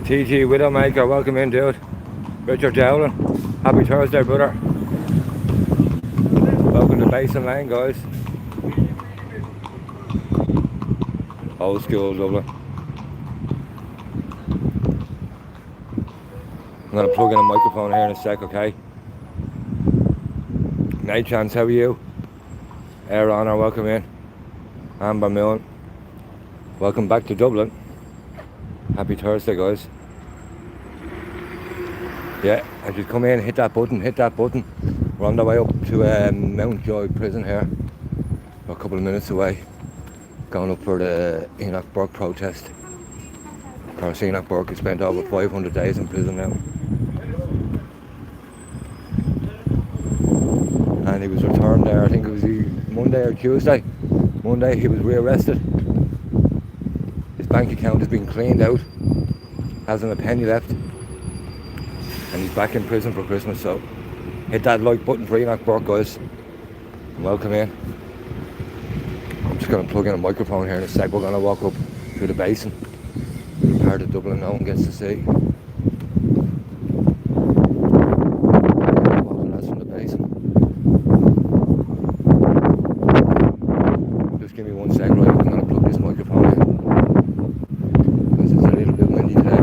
TG Widowmaker, welcome in, dude. Richard Dowling, happy Thursday, brother. Welcome to Basin Lane, guys. Old school Dublin. I'm going to plug in a microphone here in a sec, okay? Night Chance, how are you? Air Honor, welcome in. Amber Milne, welcome back to Dublin. Happy Thursday, guys. Yeah, as you come in, hit that button. We're on the way up to Mountjoy Prison here. We're a couple of minutes away. Going up for the Enoch Burke protest. Of course, Enoch Burke has spent over 500 days in prison now. And he was returned there, I think it was Monday or Tuesday. Monday he was rearrested. His bank account has been cleaned out. Hasn't a penny left. And he's back in prison for Christmas, so hit that like button for Enoch Burke, guys. And welcome in. I'm just going to plug in a microphone here in a sec. We're going to walk up through the basin. Part of Dublin no one gets to see. That's from the basin. Just give me 1 sec, right? I'm going to plug this microphone in. Because it's a little bit windy today.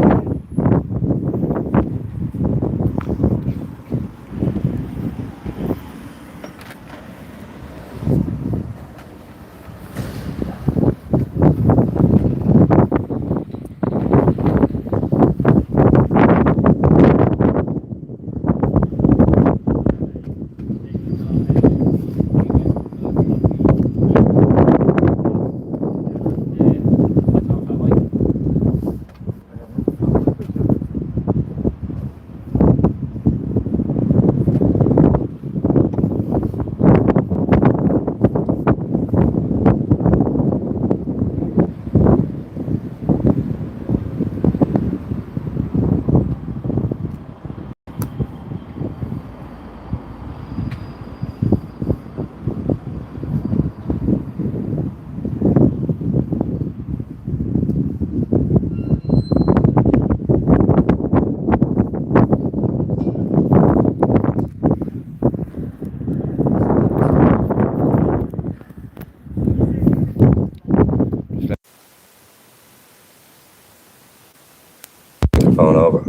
Phone over.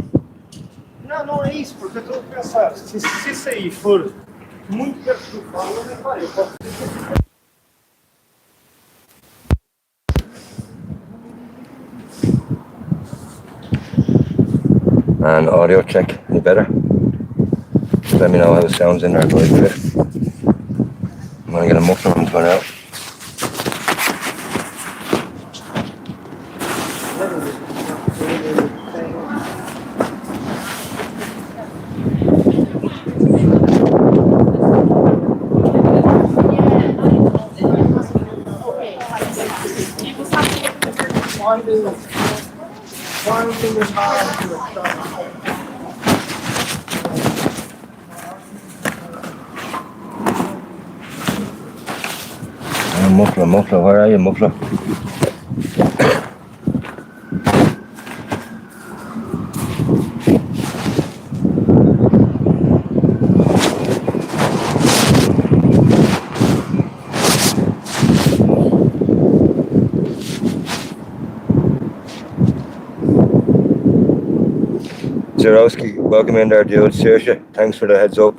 Não é isso, porque eu estou a pensar, se isso aí for muito perto do pau, eu nem paro, eu posso... And audio check, any better? Just let me know how it sounds in there, guys. I'm going to get a muffler on for now. Muffler, where are you, muffler? Zerowski, welcome in there, dude. Seriously, thanks for the heads up.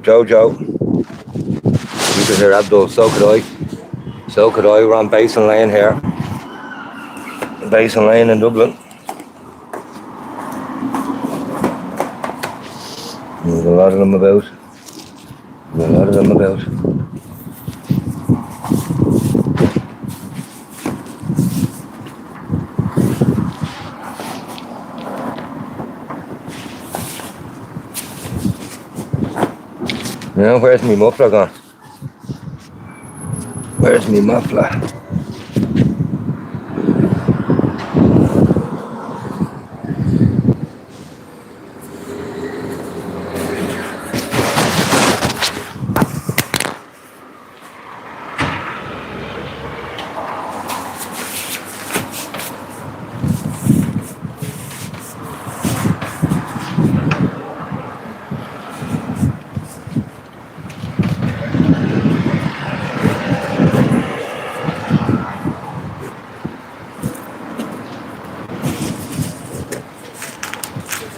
Jojo, you could hear Abdul, so could I. We're on Basin Lane here. Basin Lane in Dublin. There's a lot of them about. Now, where's my muffler gone? Where's my muffler?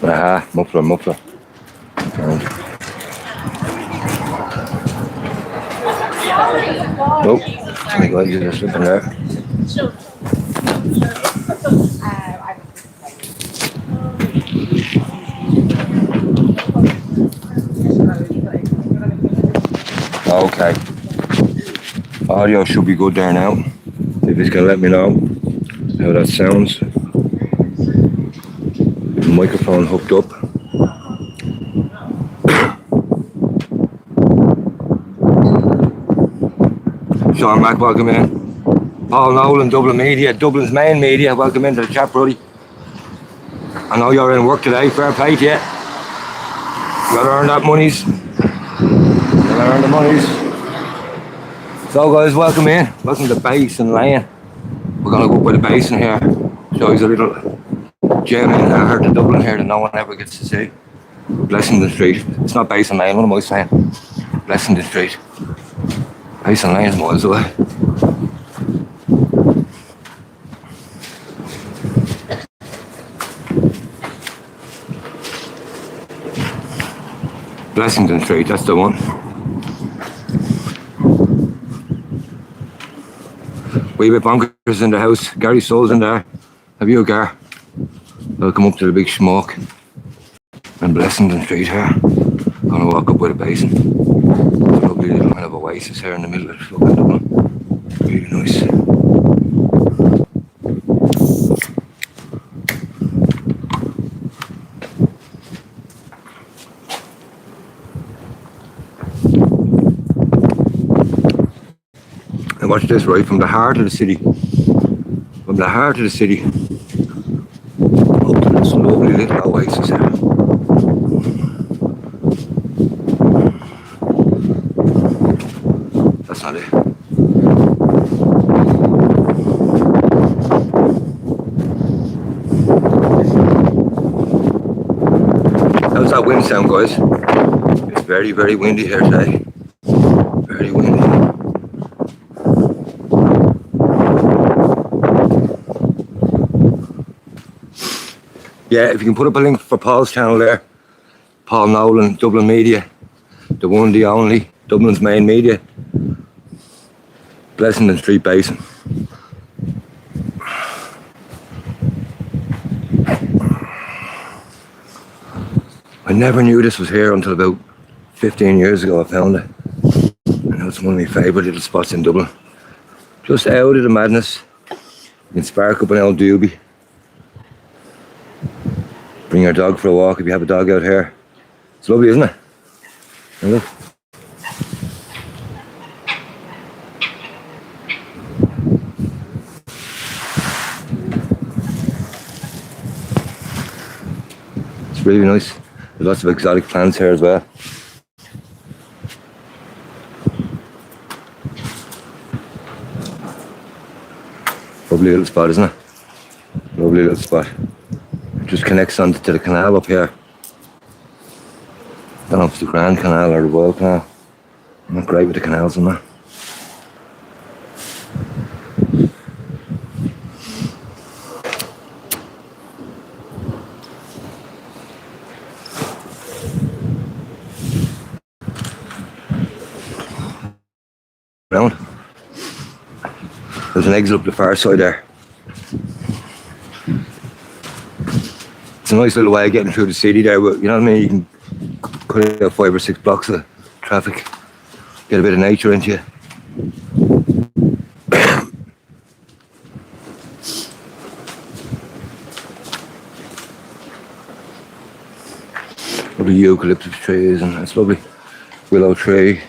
Aha, muffler. Right. Oh, my God, you're just slipping there. Okay. Audio should be good there now. If it's gonna let me know how that sounds. Microphone hooked up. Sean Mack, welcome in. Paul Nolan, Dublin Media, Dublin's main media, welcome into the chat, buddy. I know you're in work today, fair play to you. You gotta earn that monies. You gotta earn the monies. So guys, welcome in. Welcome to Basin Lane. We're gonna go up by the basin here. Show you a little gem in the heart of Dublin here that no one ever gets to see. Blessington Street. It's not Basin Lane, what am I saying? Blessington Street. Basin Lane's miles away. Blessington Street, that's the one. Wee bit bonkers in the house. Gary Souls in there. Have you a Gar? Welcome up to the big smoke. And Blessington Street here. Gonna walk up with a basin. It's a lovely little bit of oasis here in the middle of fucking Dublin. Really nice. And watch this, right, from the heart of the city. From the heart of the city. Up to this lovely little oasis here. That's not it. How's that wind sound, guys? It's very, very windy here today. Very windy. Yeah, if you can put up a link for Paul's channel there. Paul Nolan, Dublin Media. The one, the only. Dublin's main media. Blessington Street Basin. I never knew this was here until about 15 years ago. I found it. And it's one of my favourite little spots in Dublin. Just out of the madness. You can spark up an old doobie. Bring your dog for a walk if you have a dog out here. It's lovely, isn't it? And look. It's really nice. There's lots of exotic plants here as well. Lovely little spot, isn't it? Lovely little spot. It just connects on to the canal up here. I don't know if it's the Grand Canal or the Royal Canal. I'm not great with the canals and that. Round. There's an exit up the far side there. It's a nice little way of getting through the city there, but you know what I mean? You can cut out 5 or 6 blocks of traffic, get a bit of nature into you. Lovely eucalyptus trees, and it's lovely willow tree.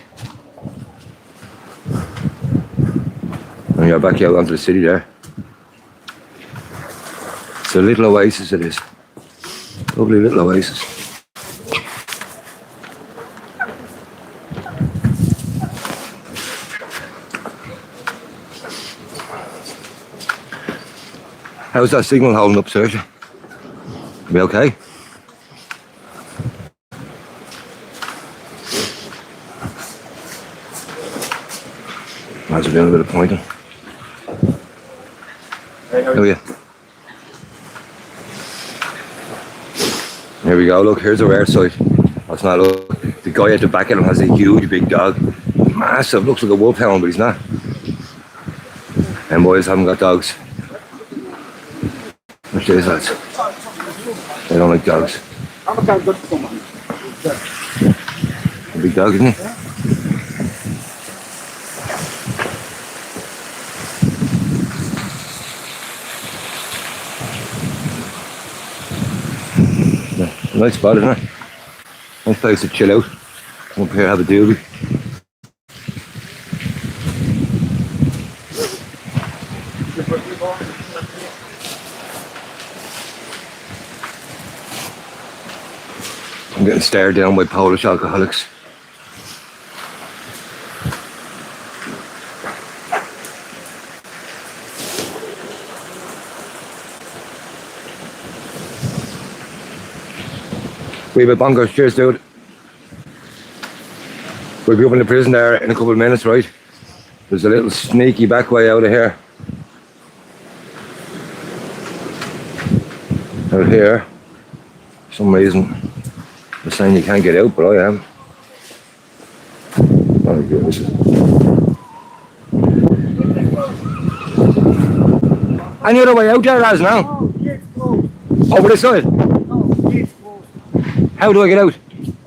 And you're back out onto the city there. It's a little oasis it is. Lovely little oasis. How's that signal holding up, Sergio? Be okay? Might as well do a bit of pointing. How are you? Here we go, look, here's a rare sight. That's not, look, the guy at the back of him has a huge big dog. Massive, looks like a wolfhound, but he's not. And boys haven't got dogs. Watch these lads. They don't like dogs. A big dog, isn't he? Yeah, nice spot, isn't it? Nice place to chill out. Come up here, have a doobie. I'm getting stared down by Polish alcoholics. We have a bongos, cheers dude. We'll be up in the prison there in a couple of minutes, right? There's a little sneaky back way out of here. Out here, for some reason, they're saying you can't get out, but I am. Oh goodness. Any other way out there, lads, now? Over this side? How do I get out?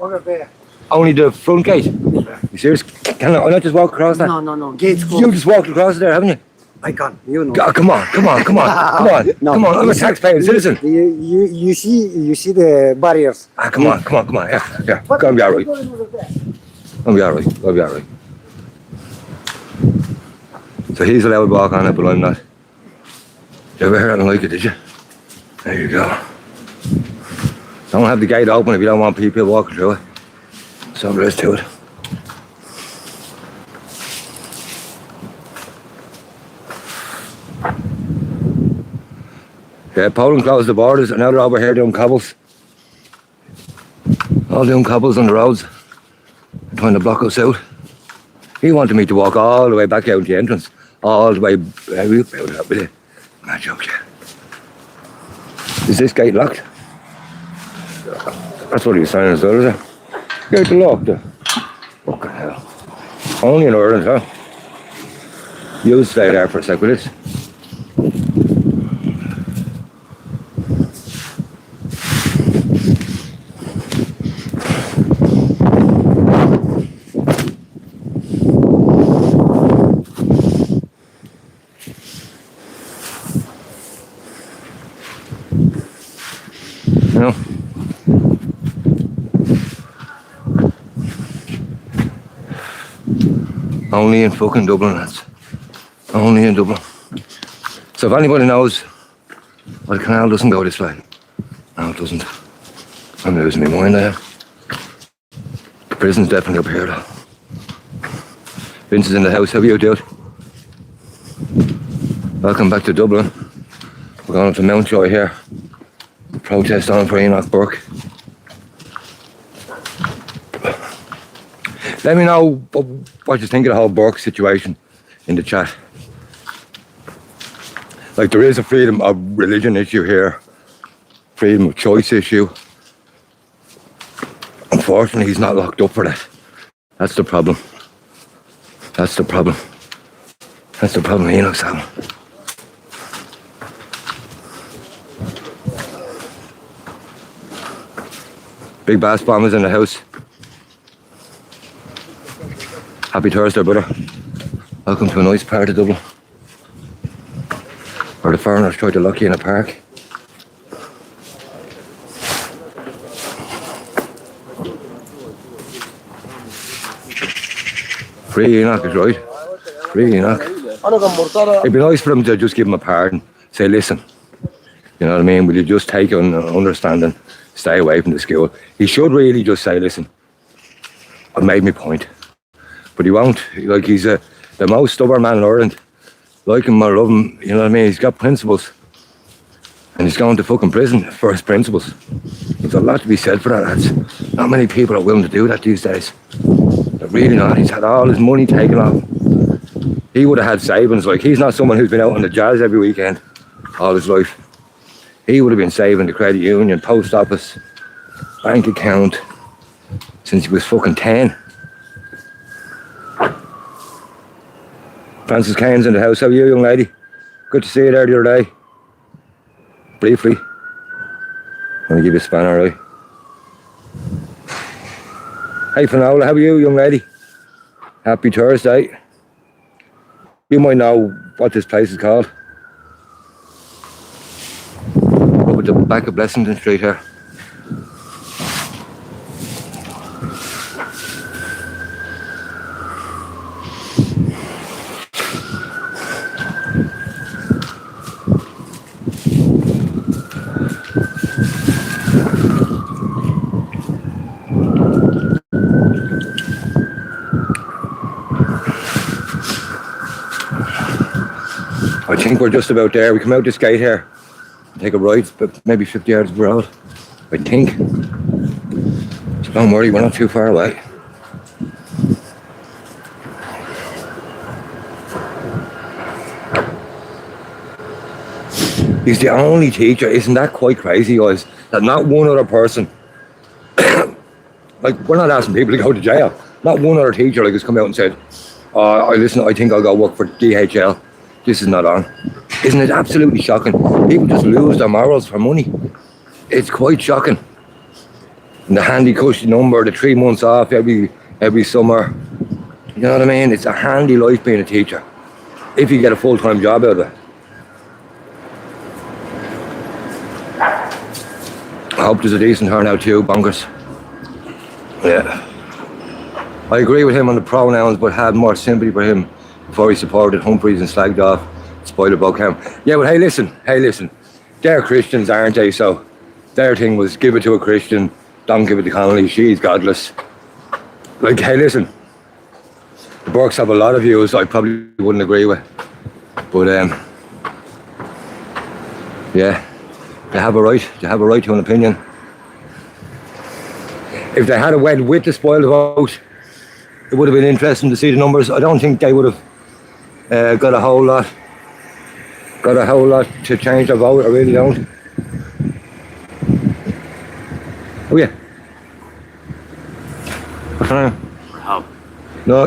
Over there. Only the front gate? You serious? Can I not just walk across that? No. Gates closed. You just walked across there, haven't you? I can't. You know. God, come on. No, Come on, I'm a taxpaying citizen. You see the barriers. Come on. Yeah. Gonna be alright. I'll be alright. So he's allowed to walk on it, but I'm not. You ever heard anything like it, did you? There you go. Don't have the gate open if you don't want people walking through it. So there is to it. Yeah, Poland closed the borders and now they're over here doing cobbles. All doing cobbles on the roads. Trying to block us out. He wanted me to walk all the way back out the entrance. All the way out with it. Not joke, yeah. Is this gate locked? That's what he was saying as well, is it? Gate locked. Fucking hell. Only in Ireland, huh? You stay there for a sec with this. No. Only in fucking Dublin, lads. Only in Dublin. So if anybody knows why the canal doesn't go this way. No, it doesn't. I'm losing my mind there. The prison's definitely up here though. Vince is in the house. How are you, dude? Welcome back to Dublin. We're going up to Mountjoy here. Protest on for Enoch Burke. Let me know what you think of the whole Burke situation in the chat. Like, there is a freedom of religion issue here, freedom of choice issue. Unfortunately, he's not locked up for that. That's the problem. That's the problem. That's the problem Enoch's having. Big bass bombers in the house. Happy Thursday, brother. Welcome to a nice part of Dublin, where the foreigners tried to lock you in a park. Free Enoch is right. Free Enoch. It'd be nice for them to just give him a pardon. Say, listen, you know what I mean? Will you just take an understanding? Stay away from the school. He should really just say, listen, I've made my point. But he won't. Like, he's the most stubborn man in Ireland. Like him or love him, you know what I mean? He's got principles. And he's going to fucking prison for his principles. There's a lot to be said for that, lads. Not many people are willing to do that these days. They're really not. He's had all his money taken off. He would have had savings. Like, he's not someone who's been out on the jazz every weekend all his life. He would have been saving the credit union, post office, bank account since he was fucking 10. Francis Kane's in the house. How are you, young lady? Good to see you there the other day. Briefly. Let me give you a spanner, right? Hey, Finola, how are you, young lady? Happy Thursday. You might know what this place is called. Up at the back of Blessington Street here. I think we're just about there. We come out this gate here, take a right, but maybe 50 yards of the road, I think. So don't worry, we're not too far away. He's the only teacher. Isn't that quite crazy, guys? That not one other person, like, we're not asking people to go to jail. Not one other teacher like has come out and said, I think I'll go work for DHL. This is not on. Isn't it absolutely shocking? People just lose their morals for money. It's quite shocking. And the handy cushy number, the 3 months off every summer. You know what I mean? It's a handy life being a teacher. If you get a full-time job out of it. I hope there's a decent turnout too, bonkers. Yeah. I agree with him on the pronouns, but had more sympathy for him before he supported Humphreys and slagged off Spoiler Bockham. Yeah, but hey listen, they're Christians, aren't they? So their thing was give it to a Christian, don't give it to Connolly, she's godless. Like, hey listen, the Burkes have a lot of views I probably wouldn't agree with, but yeah, they have a right to an opinion. If they had went with the spoiled vote, it would have been interesting to see the numbers. I don't think they would have got a whole lot to change their vote. I really don't. Oh yeah. What's your name? Rob. No,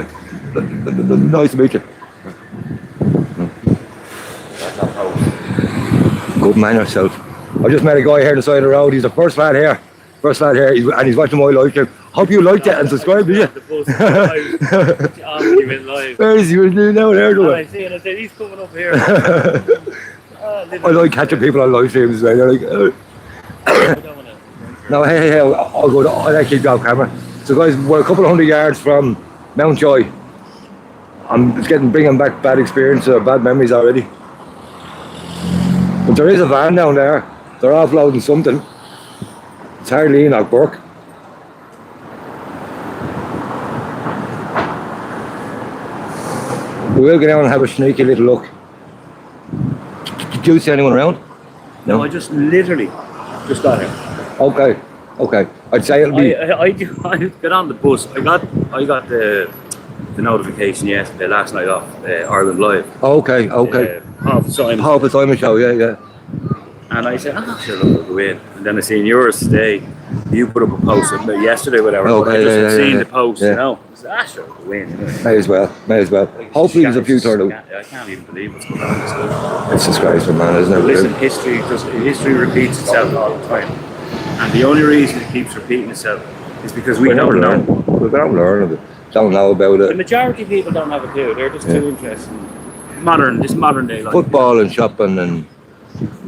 nice to meet you. Good man yourself. I just met a guy here on the side of the road. He's the first lad here, and he's watching my live stream. Hope you liked it and subscribed, did you? Where is he? We're now there, do I see, and I said, he's coming up here. I like catching people on live streams as well. They're like, no, hey, I'll actually go camera. So guys, we're a couple of 100 yards from Mountjoy. I'm just bringing back bad experience, bad memories already. But there is a van down there. They're offloading something. It's hardly Enoch Burke. We'll go down and have a sneaky little look. Did you see anyone around? No, I just literally just got here. Okay. I'd say it'll be. I got on the bus. I got the notification last night off Ireland Live. Okay. Half the Simon show, yeah. And I said, sure, look, I'll go in. And then I seen yours today. You put up a post yesterday, whatever. Okay, I just seen the post, yeah. you know. I said, sure, I'll go in. You know. May as well. Hopefully there's a few turnouts. I can't even believe what's going on. It's disgraceful, man, isn't it? Listen, history repeats itself all the time. And the only reason it keeps repeating itself is because we don't know. We don't learn of it. Don't know about it. The majority of people don't have a clue. They're just too interested in modern day life. Football and shopping, and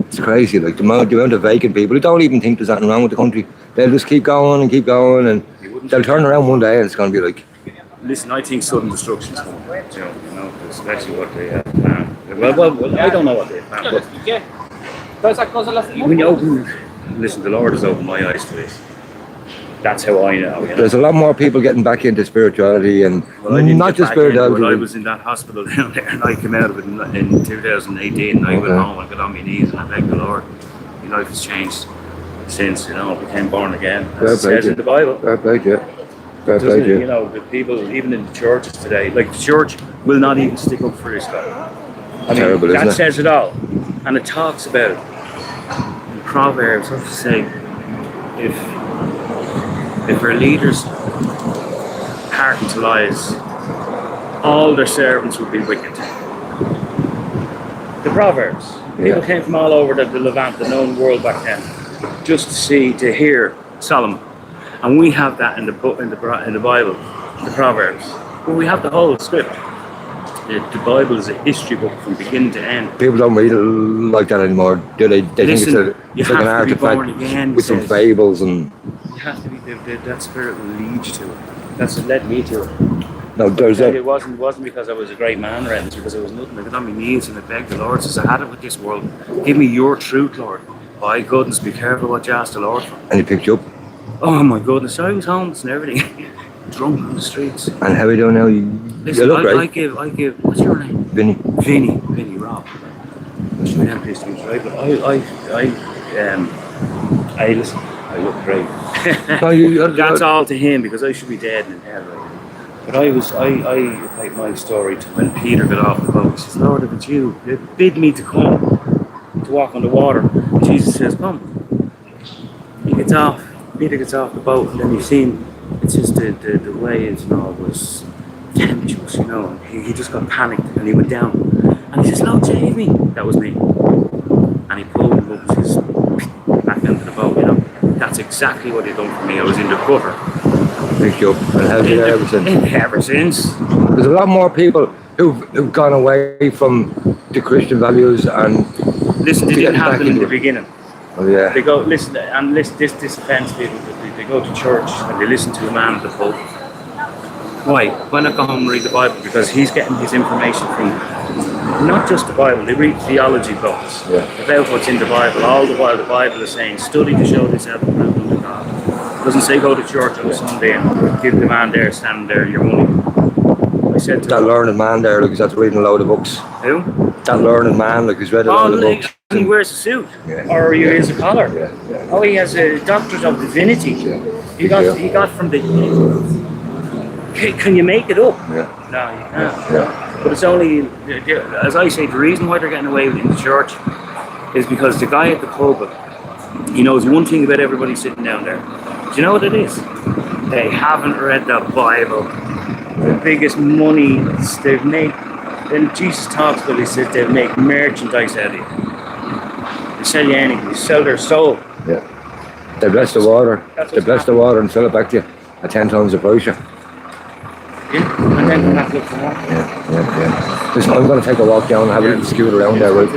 it's crazy. Like the amount of vacant people who don't even think there's anything wrong with the country. They'll just keep going, and they'll turn around one day and it's going to be like. Listen, I think sudden destruction is coming. You know, especially what they plan. Well, I don't know what they plan. But when you listen, the Lord has opened my eyes to this. That's how I know. You know? There's a lot more people getting back into spirituality and not just spirituality. I was in that hospital down there and I came out of it in 2018 and I went home and got on my knees and I begged the Lord. My life has changed since, I became born again. As it says in the Bible. You know, the people, even in the churches today, like the church will not even stick up for this guy. Terrible, isn't it? That says it all. And it talks about it. In Proverbs, what does it say? If If our leaders hearken to lies, all their servants would be wicked. The Proverbs. People came from all over the Levant, the known world back then, just to hear Solomon. And we have that in the book, in the Bible, the Proverbs. But we have the whole script. The Bible is a history book from beginning to end. People don't read it like that anymore, do they? They Listen, think it's like an artifact again, with some fables and... You have to be, that spirit will lead you to it. That's what led me to it. No, there's a... It wasn't because I was a great man or anything, it's because I was nothing. I got on my knees and I begged the Lord, since I had it with this world. Give me your truth, Lord. By goodness, be careful what you ask the Lord for. And he picked you up. Oh my goodness, I was homeless and everything. Drunk on the streets. And how are you doing now? Listen, you look great. I give, what's your name? Vinny. Vinny, Rob. That's my name, please, right? But I listen, I look great. No, That's all to him, because I should be dead and in hell right now. But I like my story to when Peter got off the boat. He says, Lord, if it's you, bid me to come, to walk on the water. And Jesus says, come. He gets off, Peter gets off the boat, and then you see him, it's just the waves and all was tempestuous, you know. He just got panicked and he went down. And he says, Lord, save me. That was me. And he pulled him up and says, back into the boat, you know. That's exactly what he done for me. I was in the gutter. Picked you up and held you there ever since. Ever since. There's a lot more people who've gone away from the Christian values and... Listen, they didn't have them in the beginning. Oh yeah. They go, listen, and listen, this offends people, but they go to church and they listen to a man at the pulpit. Why? Why not go home and read the Bible? Because he's getting his information from not just the Bible, they read theology books about what's in the Bible. All the while the Bible is saying, study to show thyself approved unto God. It doesn't say go to church on a Sunday and give the man there, standing there, your money. I said to that learned man there, look, he's after reading a load of books. Who? That learned man, look, he's read a load of books. And he wears a suit, or he wears a collar. Oh, he has a doctorate of divinity. He got from the... Can you make it up? No, you can't. But it's only, as I say, the reason why they're getting away with it in the church is because the guy at the pulpit, he knows one thing about everybody sitting down there. Do you know what it is? They haven't read the Bible. The biggest money they've made, then Jesus talks about, he says they'll make merchandise out of you. They sell you anything, they sell their soul. Yeah. They bless the water. They bless the water and sell it back to you at 10 times the price. Yeah, and then we'll have to look for more. Yeah. Listen, I'm going to take a walk down and have a little scoot around there, right?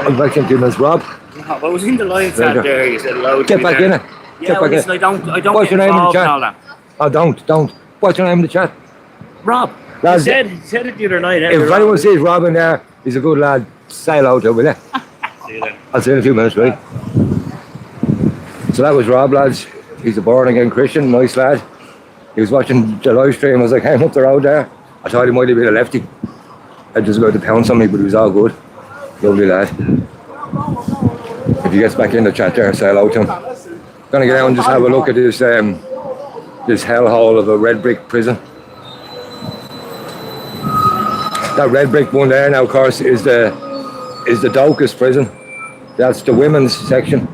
I'm back in 2 minutes, Rob. No, I was in the live chat there, you said hello to Get me back there. in it. Yeah, well, listen, I don't What's get your name in the involved in chat? all that. Oh, don't. What's your name in the chat? Rob, he said it the other night. If anyone sees Rob in there, he's a good lad. Say hello to him, will you? See you then. I'll see you in a few minutes, right? So that was Rob, lads. He's a born-again Christian, nice lad. He was watching the live stream as I came up the road there. I thought he might have been a lefty. I just about to pounce on me, but he was all good. Lovely lad. If he gets back in the chat there, say hello to him. Gonna get out and just have a look at this hellhole of a red brick prison. That red brick one there now, of course, is the Docus prison. That's the women's section.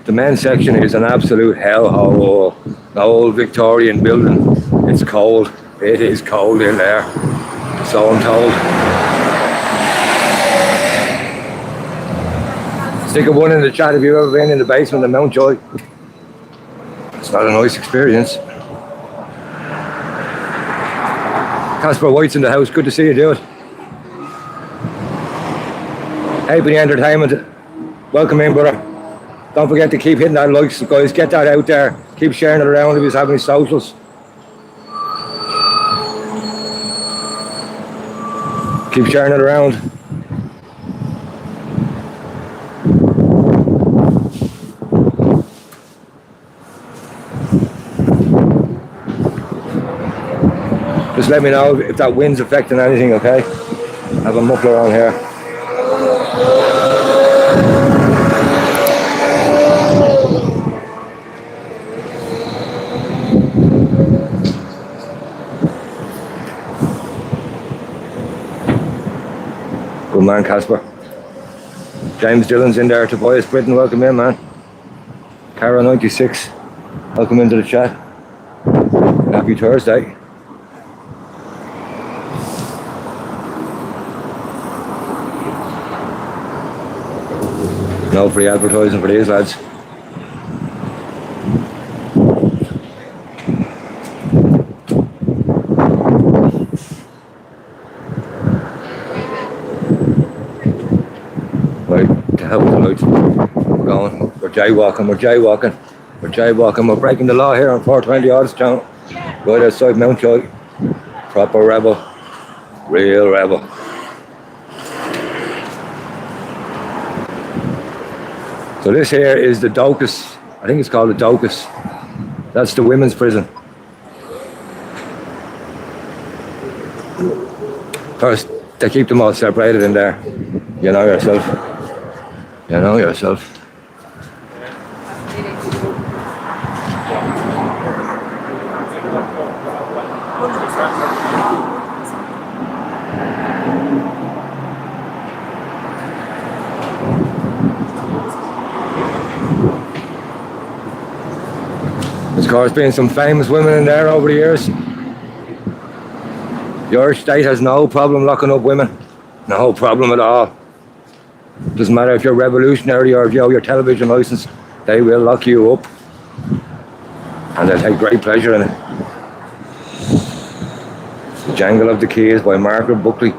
The men's section is an absolute hellhole. The old Victorian building. It's cold. It is cold in there. So I'm told. Stick a one in the chat if you've ever been in the basement of Mountjoy. It's not a nice experience. Casper White's in the house. Good to see you, dude. Halfpenny Entertainment. Welcome in, brother. Don't forget to keep hitting that likes, guys. Get that out there. Keep sharing it around if you have any socials. Keep sharing it around. Just let me know if that wind's affecting anything, okay? I have a muffler on here. Good man, Casper. James Dillon's in there. Tobias Britton, welcome in, man. Cara 96. Welcome into the chat. Happy Thursday. No free advertising for these lads. Right, to help the lights. We're going. We're jaywalking. We're breaking the law here on 420 Odds right outside Mountjoy. Proper rebel. Real rebel. So this here is the Docus. I think it's called the Docus. That's the women's prison. First, they keep them all separated in there. You know yourself. You know yourself. There's of course been some famous women in there over the years. Your state has no problem locking up women. No problem at all. Doesn't matter if you're revolutionary or if you have your television license, they will lock you up. And they'll take great pleasure in it. The Jangle of the Keys by Margaret Buckley.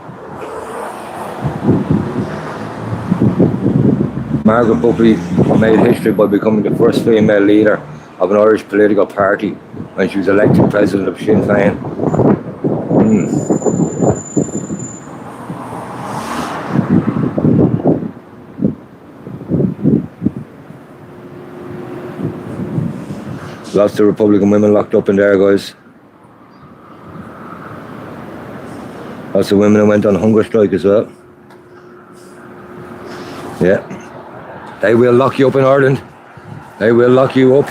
Margaret Buckley made history by becoming the first female leader of an Irish political party when she was elected president of Sinn Féin. Lots of Republican women locked up in there, guys. Lots of women who went on hunger strike as well. Yeah. They will lock you up in Ireland. They will lock you up.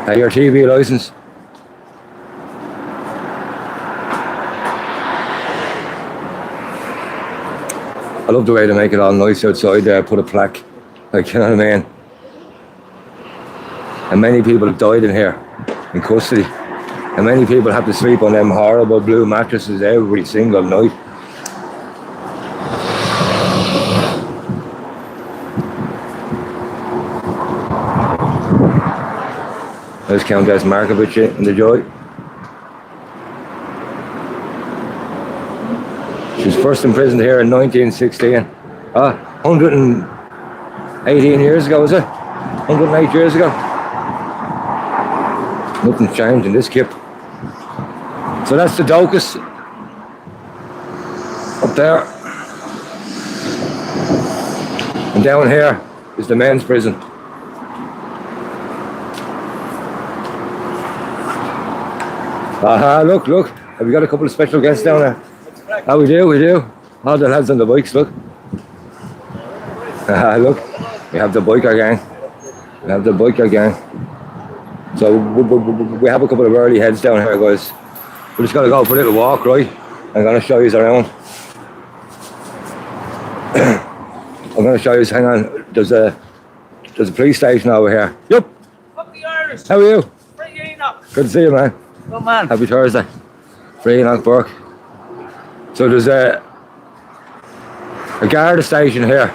Pay your TV licence. I love the way they make it all nice outside there, put a plaque. Like, you know what I mean? And many people have died in here, in custody. And many people have to sleep on them horrible blue mattresses every single night. There's Countess Markovich in the joy. She was first imprisoned here in 1916. 118 years ago, was it? 108 years ago. Nothing's changed in this kip. So that's the Docus up there. And down here is the men's prison. Look. Have we got a couple of special guests down there? Oh, we do. All the lads on the bikes, look. Look, we have the biker gang. So we have a couple of early heads down here, guys. We're just gonna go for a little walk, right? I'm gonna show you around. I'm gonna show you, hang on, there's a police station over here. Yep. Fuck the Irish. How are you? Free Enoch. Good to see you, man. Good man. Happy Thursday. Free Enoch Burke. So there's a guard station here.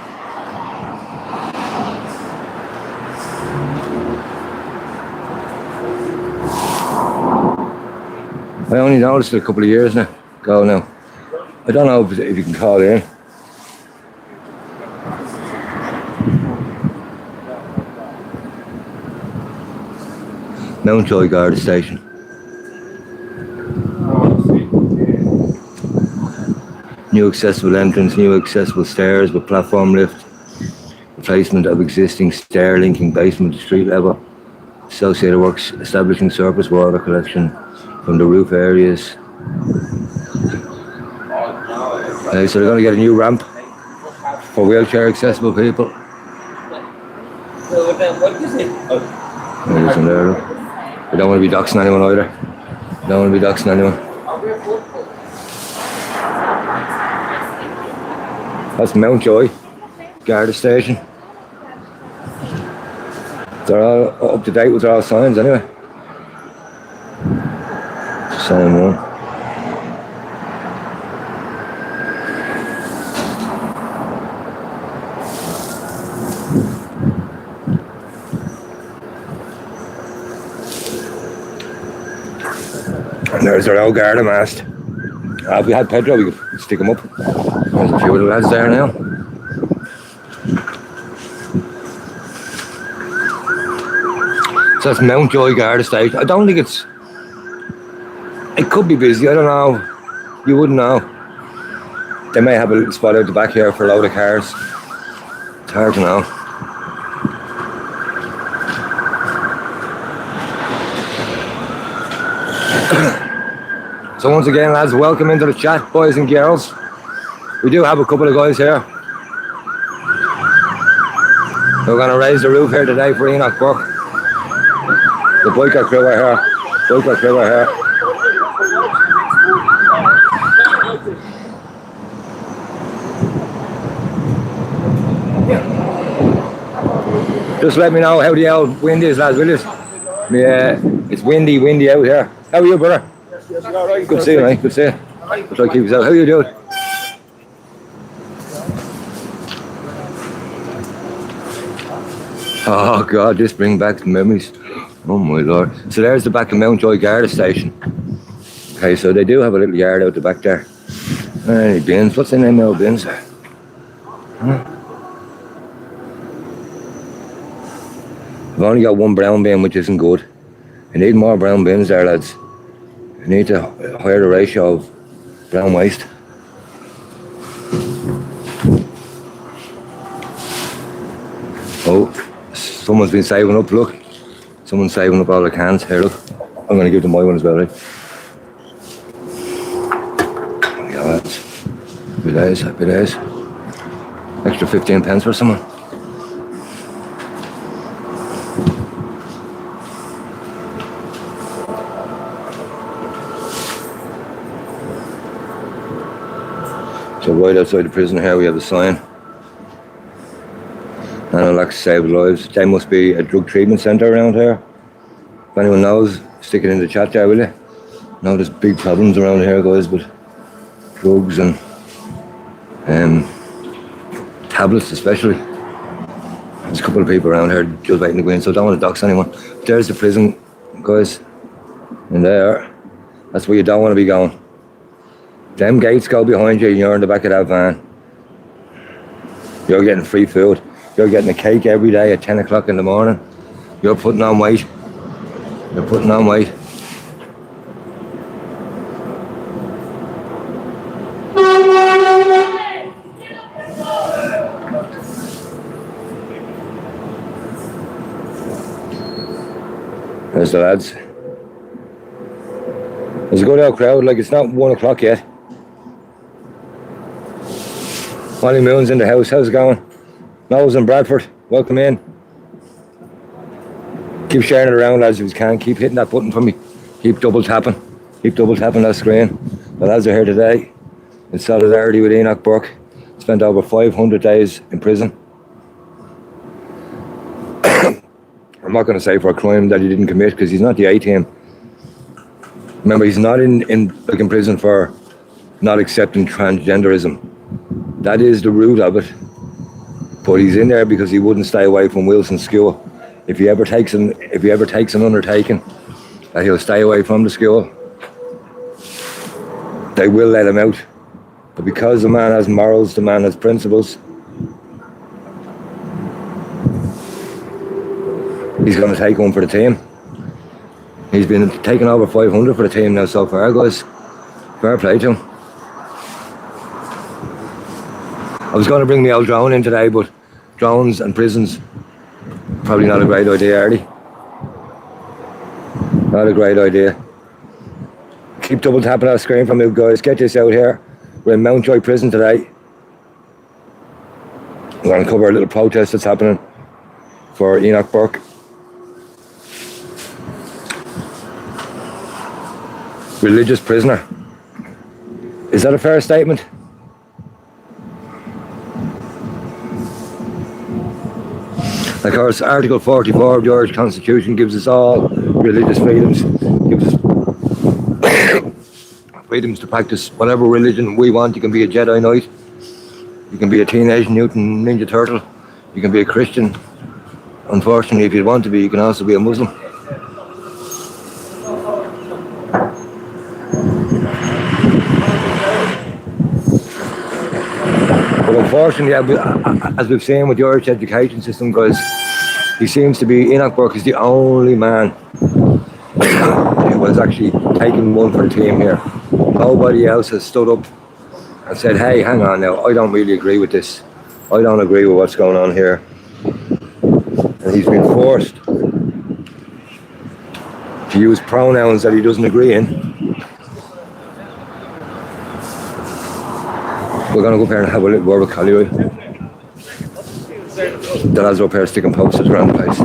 I only noticed it a couple of years ago now. I don't know if you can call in. Mountjoy Guard Station. New accessible entrance, new accessible stairs with platform lift. Replacement of existing stair linking basement to street level. Associated works establishing surface water collection from the roof areas. So they're going to get a new ramp for wheelchair accessible people. There's some there, look. We don't want to be doxing anyone either. That's Mountjoy Guard Station. They're all up to date with their all signs anyway. Same one. And there's our old Garda mast. If we had petrol, we could stick them up. There's a few of the lads there now. So that's Mountjoy Garda station. I don't think it's... It could be busy, I don't know. You wouldn't know. They may have a little spot out the back here for a load of cars. It's hard to know. So once again, lads, welcome into the chat, boys and girls. We do have a couple of guys here. We're going to raise the roof here today for Enoch Burke. The biker crew are here. Biker crew are here. Just let me know how the old wind is, lads, will you? Yeah, it's windy out here. How are you, brother? Good to see you, mate. Good to see you. Try to keep us out. How are you doing? Oh God, this brings back memories. Oh my Lord. So there's the back of Mountjoy Garda station. Okay, so they do have a little yard out the back there. Any bins? What's the name of the bins? Huh? I've only got one brown bin, which isn't good. I need more brown bins there, lads. I need to higher the ratio of brown waste. Oh, someone's been saving up, look. Someone's saving up all the cans. Here, look. I'm going to give them my one as well, right? Yeah, lads. Happy days. Extra 15 pence for someone. So right outside the prison here we have a sign. Analog Save Lives. They must be a drug treatment centre around here. If anyone knows, stick it in the chat there, will you? No, there's big problems around here, guys, with drugs and tablets especially. There's a couple of people around here just waiting to go in, so I don't want to dox anyone. There's the prison, guys. In there. That's where you don't want to be going. Them gates go behind you and you're in the back of that van. You're getting free food. You're getting a cake every day at 10 o'clock in the morning. You're putting on weight. You're putting on weight. There's the lads. There's a good old crowd, like it's not 1 o'clock yet. Molly Moon's in the house. How's it going? Noel's in Bradford. Welcome in. Keep sharing it around, lads, if you can. Keep hitting that button for me. Keep double tapping. Keep double tapping that screen. The lads are here today in solidarity with Enoch Burke. Spent over 500 days in prison. I'm not going to say for a crime that he didn't commit because he's not the A-team. Remember, he's not in prison for not accepting transgenderism. That is the root of it. But he's in there because he wouldn't stay away from Wilson School. If he ever takes an undertaking that he'll stay away from the school, they will let him out. But because the man has morals, the man has principles, he's going to take one for the team. He's been taking over 500 for the team now so far, guys. Fair play to him. I was going to bring the old drone in today, but drones and prisons, probably not a great idea, are they? Not a great idea. Keep double tapping that screen for me, guys. Get this out here. We're in Mountjoy Prison today. I'm going to cover a little protest that's happening for Enoch Burke. Religious prisoner. Is that a fair statement? Of course, Article 44 of the Irish Constitution gives us all religious freedoms, gives us freedoms to practice whatever religion we want. You can be a Jedi Knight, you can be a Teenage Mutant Ninja Turtle, you can be a Christian. Unfortunately, if you want to be, you can also be a Muslim. But unfortunately, as we've seen with the Irish education system, guys, he seems to be, Enoch Burke is the only man who was actually taking one for the team here. Nobody else has stood up and said, hey, hang on now, I don't really agree with this. I don't agree with what's going on here. And he's been forced to use pronouns that he doesn't agree in. We're going to go up here and have a little word with Collier. The lads are up here sticking posters around the place.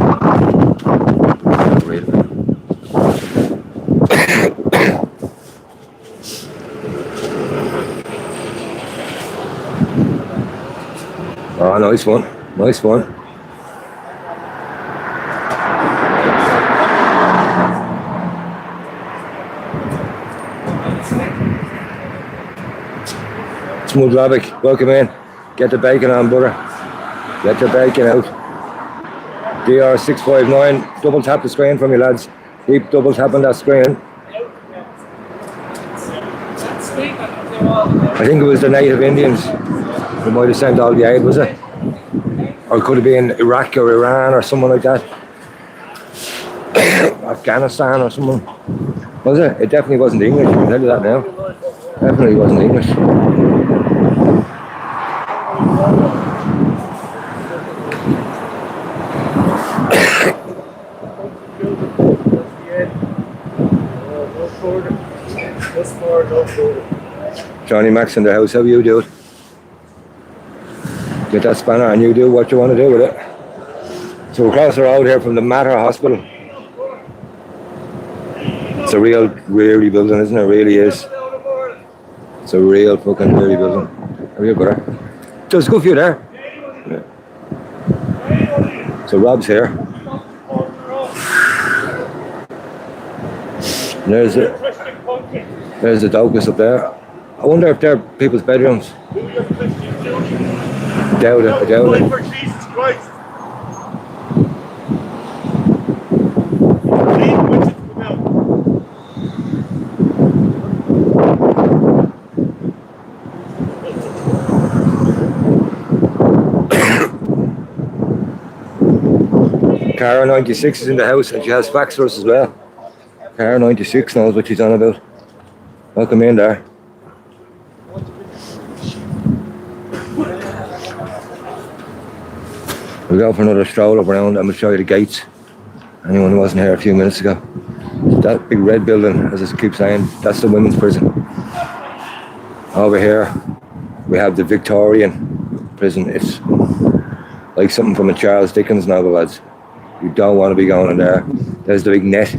Oh, nice one. Nice one. Smooth Lavick, welcome in. Get the bacon on, brother. Get the bacon out. DR659, double tap the screen for me, lads. Keep double tapping that screen. I think it was the native Indians who might have sent all the aid, was it? Or it could have been Iraq or Iran or someone like that. Afghanistan or someone. Was it? It definitely wasn't English, I can tell you that now. Definitely wasn't English. Johnny Max in the house, how you do it? Get that spanner and you do what you want to do with it. So we're across the road here from the Mater Hospital. It's a real weary building, isn't it? It really is. It's a real fucking weary building. How are you, brother? There's a good few there. Yeah. So Rob's here. And there's the Docus up there. I wonder if they're people's bedrooms. Doubt it, I doubt it. For Jesus Christ. Cara 96 is in the house and she has facts for us as well. Cara 96 knows what she's on about. Welcome in there. We'll go for another stroll up around and we'll show you the gates. Anyone who wasn't here a few minutes ago. That big red building, as I keep saying, that's the women's prison. Over here we have the Victorian prison. It's like something from a Charles Dickens novel, lads. You don't want to be going in there. There's the big net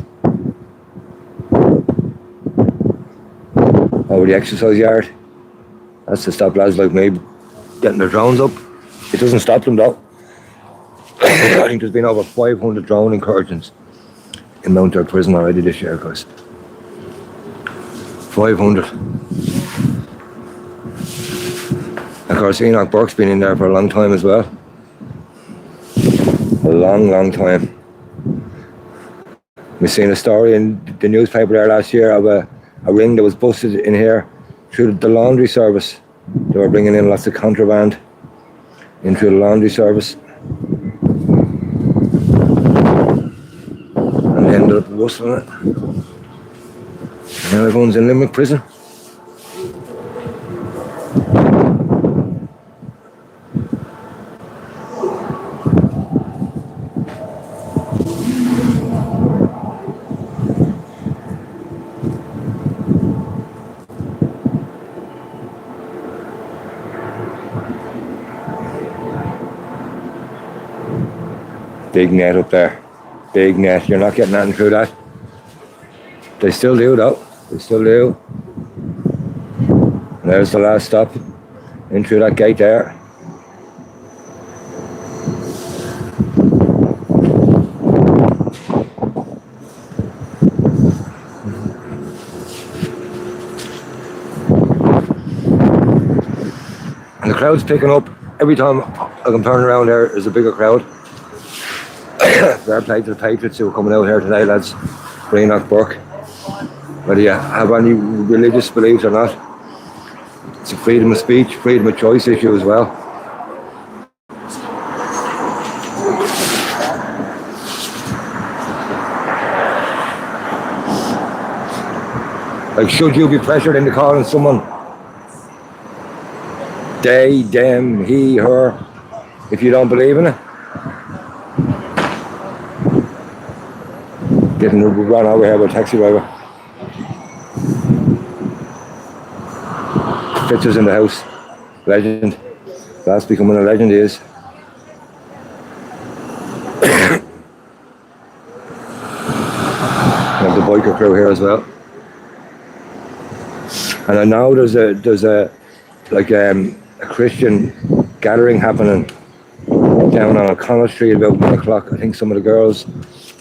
over the exercise yard. That's to stop lads like me getting their drones up. It doesn't stop them though. I think there's been over 500 drone incursions in Mountjoy Prison already this year, guys. 500. Of course, Enoch Burke's been in there for a long time as well. A long time. We've seen a story in the newspaper there last year of a ring that was busted in here through the laundry service. They were bringing in lots of contraband in through the laundry service. And they ended up rustling it. Now everyone's in Limerick prison. Big net up there. Big net. You're not getting nothing through that. They still do though. They still do. And there's the last stop. In through that gate there. crowd's picking up. Every time I can turn around there's a bigger crowd. Fair play to the Patriots who are coming out here today, lads. For Enoch Burke. Whether you have any religious beliefs or not, it's a freedom of speech, freedom of choice issue as well. Like, should you be pressured into calling someone they, them, he, her, if you don't believe in it? Getting run over here by a taxi driver. Fitzer's in the house. Legend. That's becoming a legend, he is. have the biker crew here as well. And I know there's a Christian gathering happening down on O'Connell Street about 1 o'clock. I think some of the girls,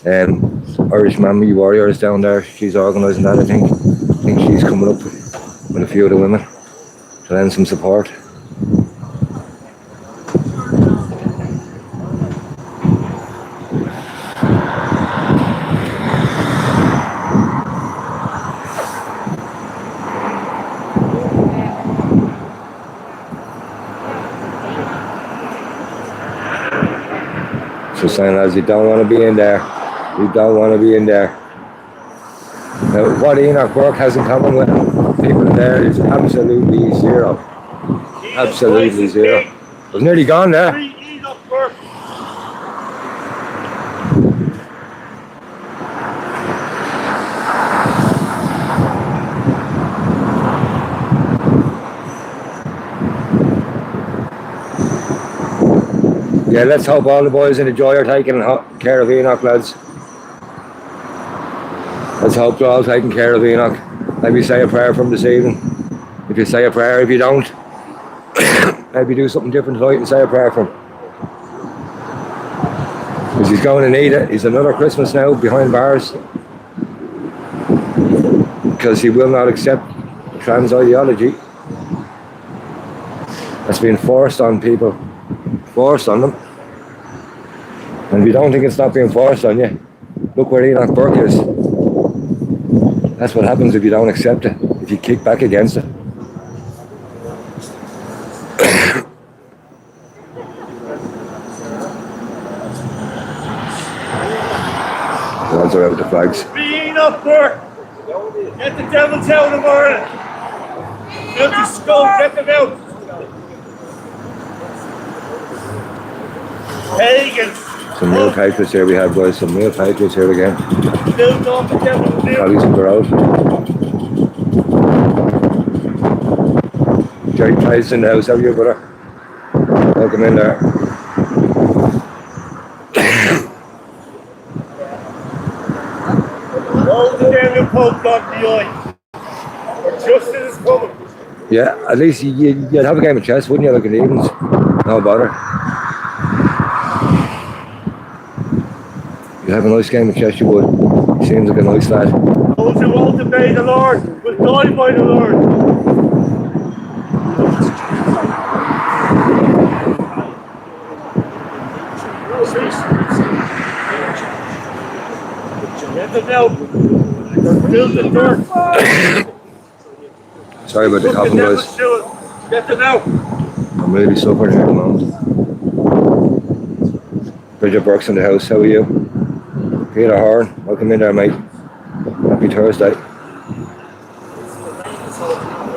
Irish Mammy Warriors down there, she's organising that, I think. I think she's coming up with a few of the women to lend some support. So saying, lads, you don't want to be in there. You don't want to be in there. Now, what Enoch Burke has in common with people in there is absolutely zero. Absolutely zero. I was nearly gone there. Enoch Burke. Yeah, let's hope all the boys in the Joy are taking care of Enoch, lads. Let's hope they're all taking care of Enoch. Maybe say a prayer from this evening. If you say a prayer, if you don't, maybe do something different tonight and say a prayer for him. Because he's going to need it. He's another Christmas now behind bars. Because he will not accept trans ideology. That's being forced on people. Forced on them. And if you don't think it's not being forced on you, look where Enoch Burke is. That's what happens if you don't accept it, if you kick back against it. The lads are out with the flags. Be Enoch Burke. Get the devils out of Ireland. Get the skull, get them out. Pagans. Some real patriots here we have, boys. Some real patriots here again. Build off the devil. Collies on the road. Jerry Price in the house. How are you, brother? Welcome in there. Hold the devil poke on the eye. Or justice is coming. Yeah, at least you'd have a game of chess, wouldn't you, like in the evenings? No bother. You'd have a nice game of chess, you would. He seems like a nice lad. Those who won't obey the Lord will die by the Lord. Get them out. Build the dirt. Sorry about the coughing, guys. Get them out. I'm really suffering here at the moment. Bridget Burke's in the house. How are you? Peter Horn, welcome in there, mate. Happy Thursday.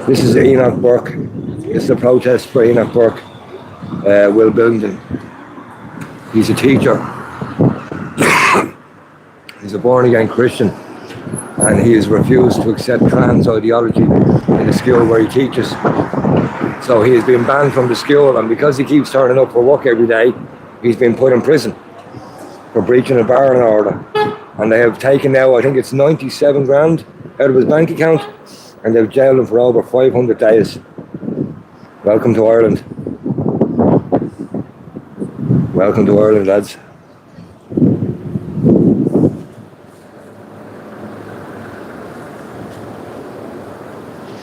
This is Enoch Burke. This is a protest for Enoch Burke. Will Billington. He's a teacher. He's a born-again Christian, and he has refused to accept trans ideology in the school where he teaches. So he has been banned from the school, and because he keeps turning up for work every day, he's been put in prison for breaching a barring order. And they have taken now, I think it's 97 grand out of his bank account, and they've jailed him for over 500 days. Welcome to Ireland. Welcome to Ireland, lads.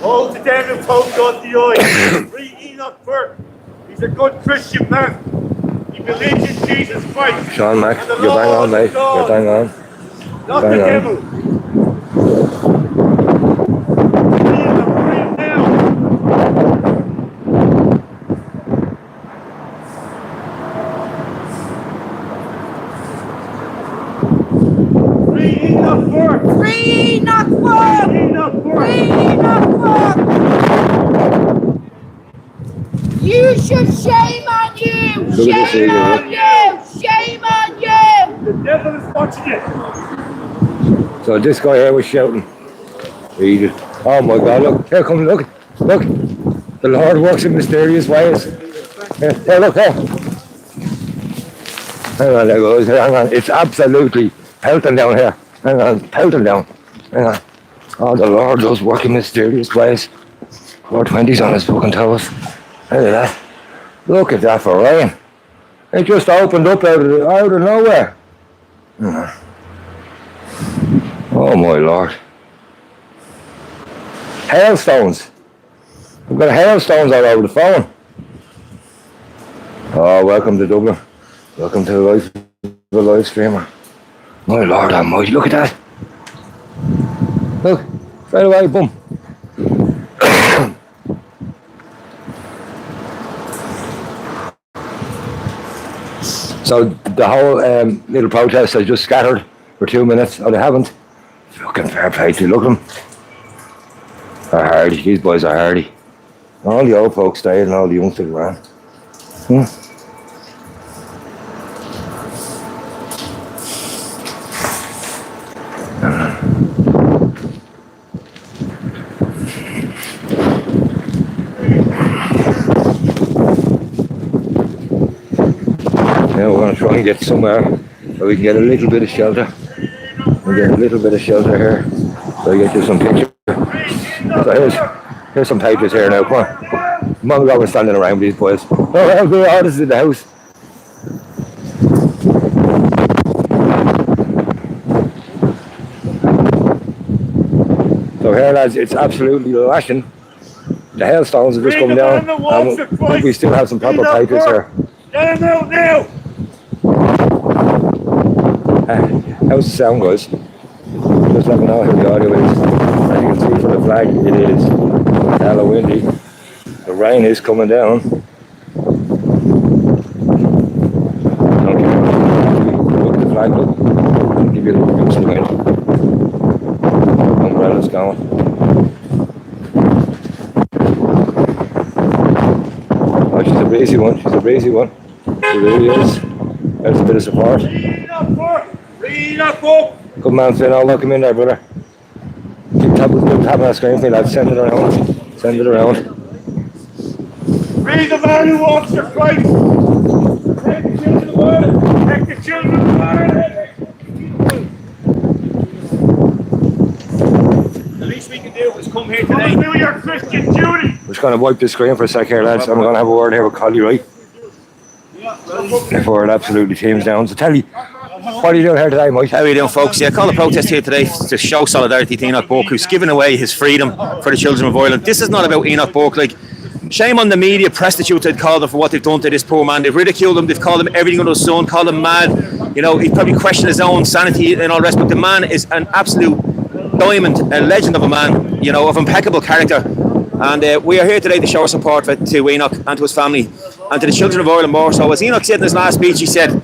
Hold the devil poke on the eye. Free Enoch Burke. He's a good Christian man. He believes in Jesus Christ. Sean Mac, and the you're bang Lord on, mate. God, You're bang on. Not Bang the on. devil. Free him now. Free Enoch Burke. Free Enoch Burke! Enoch Burke. Free Enoch Burke! You should shame on you! Look at this Shame eagle, on you! Shame on you! The devil is watching it. So this guy here was shouting. Read it. Oh my God, look. Here, come, look. Look. The Lord works in mysterious ways. Here, look here. Hang on, there goes. Hang on. It's absolutely pelting down here. Hang on, pelting down. Hang on. Oh, the Lord does work in mysterious ways. 420's on his fucking toes. Look at that. Look at that for rain. It just opened up out of nowhere. Oh my Lord. Hailstones. We've got hailstones all over the phone. Oh, welcome to Dublin. Welcome to the live streamer. My Lord almighty, look at that. Look, straight away, boom. So the whole little protest has just scattered for 2 minutes. Oh, they haven't. Fucking fair play to you. Look at them. They're hardy. These boys are hardy. All the old folks stayed and all the youngsters ran. Now we're going to try and get somewhere where we can get a little bit of shelter. We'll get a little bit of shelter here. So I get you some pictures. So here's some papers here now. Come on. Come on, we're standing around with these boys. Oh, well, the artists in the house. So here, lads, it's absolutely lashing. The hailstones have just come down. And we still have some proper papers here. Get him out now! How's the sound, guys? Just let me know how the audio is. As you can see from the flag, it is hella windy. The rain is coming down. Okay. Look at the flag, look. I'll give you a little boost of wind. Umbrella's going. Oh, she's a breezy one. She's a breezy one. She really is. There's a bit of support. Good man, Finn. I'll lock him in there, brother. Keep tapping that screen for me, lads. Send it around. Send it around. Free the man who walks the Christ. Take the children of the world. Take the children of the world. The least we can do is come here today. Do your Christian duty. I'm just going to wipe the screen for a sec here, lads. I'm going to have a word here with Collie, right? Before it absolutely teams down. So tell you, what are you doing here today, Mike? How are you doing, folks? Yeah, call a protest here today to show solidarity to Enoch Burke, who's given away his freedom for the children of Ireland. This is not about Enoch Burke. Like, shame on the media prostitutes they've called him for what they've done to this poor man. They've ridiculed him. They've called him everything under the sun, called him mad. You know, he's probably questioned his own sanity and all the rest. But the man is an absolute diamond, a legend of a man, you know, of impeccable character. And we are here today to show our support to Enoch and to his family and to the children of Ireland more so. As Enoch said in his last speech, he said,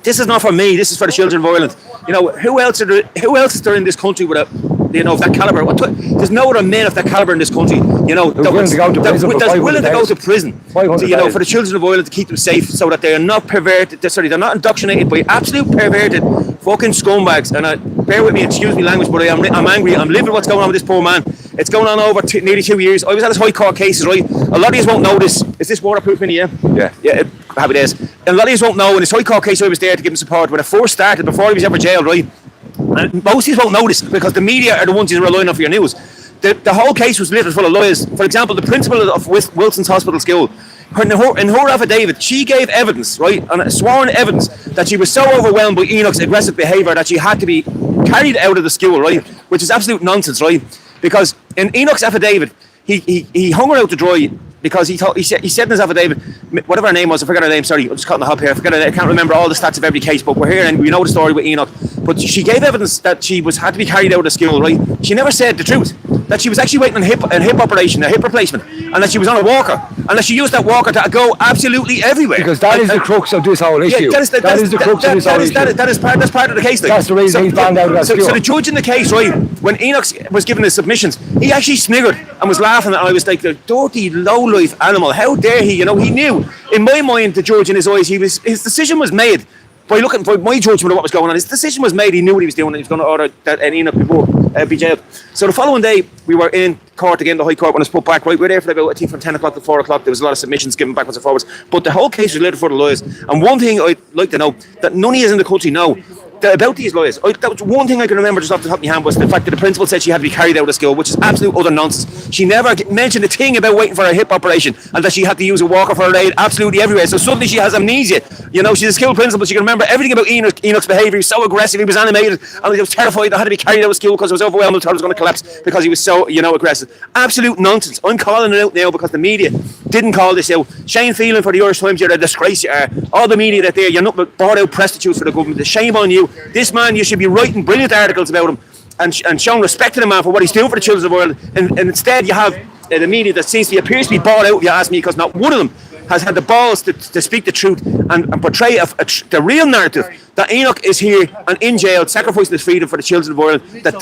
"This is not for me. This is for the children of Ireland." You know, who else is there in this country with a, you know, of that caliber? There's no other men of that caliber in this country. You know, that's willing to go to prison. So, you know, for the children of Ireland to keep them safe, so that they are not perverted. They're not indoctrinated by absolute perverted fucking scumbags. And bear with me, excuse me language, but I'm angry. I'm livid what's going on with this poor man. It's going on over nearly 2 years. I was at his high court cases, right? A lot of you won't know this. Is this waterproof in here? Yeah. Yeah, happy days. And a lot of you won't know, in his high court case I was there to give him support when it first started, before he was ever jailed, right? And most of you won't know this because the media are the ones who are relying on for your news. The whole case was littered full of lies. For example, the principal of Wilson's Hospital School, in her affidavit, she gave evidence, right, and sworn evidence, that she was so overwhelmed by Enoch's aggressive behaviour that she had to be carried out of the school, right? Which is absolute nonsense, right? Because in Enoch's affidavit, he hung her out to dry because he said in his affidavit, whatever her name was, I forgot her name, sorry, I'm just cutting the hop here, I can't remember all the stats of every case, but we're here and we know the story with Enoch. But she gave evidence that she had to be carried out of school, right? She never said the truth, that she was actually waiting on a hip operation, a hip replacement, and that she was on a walker, and that she used that walker to go absolutely everywhere. Because that is the crux of this whole issue. That is the crux of this whole issue. That's part of the case. That's the reason he's banned out of that school. So the judge in the case, right, when Enoch was given his submissions, he actually sniggered and was laughing, and I was like, the dirty, low-life animal, how dare he, he knew. In my mind, the judge in his eyes, his decision was made. By looking for my judgment of what was going on, his decision was made. He knew what he was doing, and he was going to order that Enoch be jailed. So the following day, we were in court again, the High Court, when it was put back. Right, we were there for about, I think, from 10 o'clock to 4 o'clock. There was a lot of submissions given backwards and forwards. But the whole case was laid before the lawyers. And one thing I'd like to know that none of you in the country know about these lawyers. That was one thing I can remember just off the top of my hand, was the fact that the principal said she had to be carried out of school, which is absolute utter nonsense. She never mentioned a thing about waiting for a hip operation and that she had to use a walker for her aid absolutely everywhere. So suddenly she has amnesia. She's a school principal. She can remember everything about Enoch's behaviour. He was so aggressive. He was animated, and he was terrified. I had to be carried out of school because I was overwhelmed and thought I was going to collapse because he was so, aggressive. Absolute nonsense. I'm calling it out now because the media didn't call this out. Shane Phelan for the Irish Times, you're a disgrace. You are. All the media that you're not but bought out prostitutes for the government. Shame on you. This man, you should be writing brilliant articles about him and showing respect to the man for what he's doing for the children of the world. And instead you have the media that appears to be bought out, if you ask me, because not one of them has had the balls to speak the truth and portray the real narrative that Enoch is here and in jail, sacrificing his freedom for the children of the world, that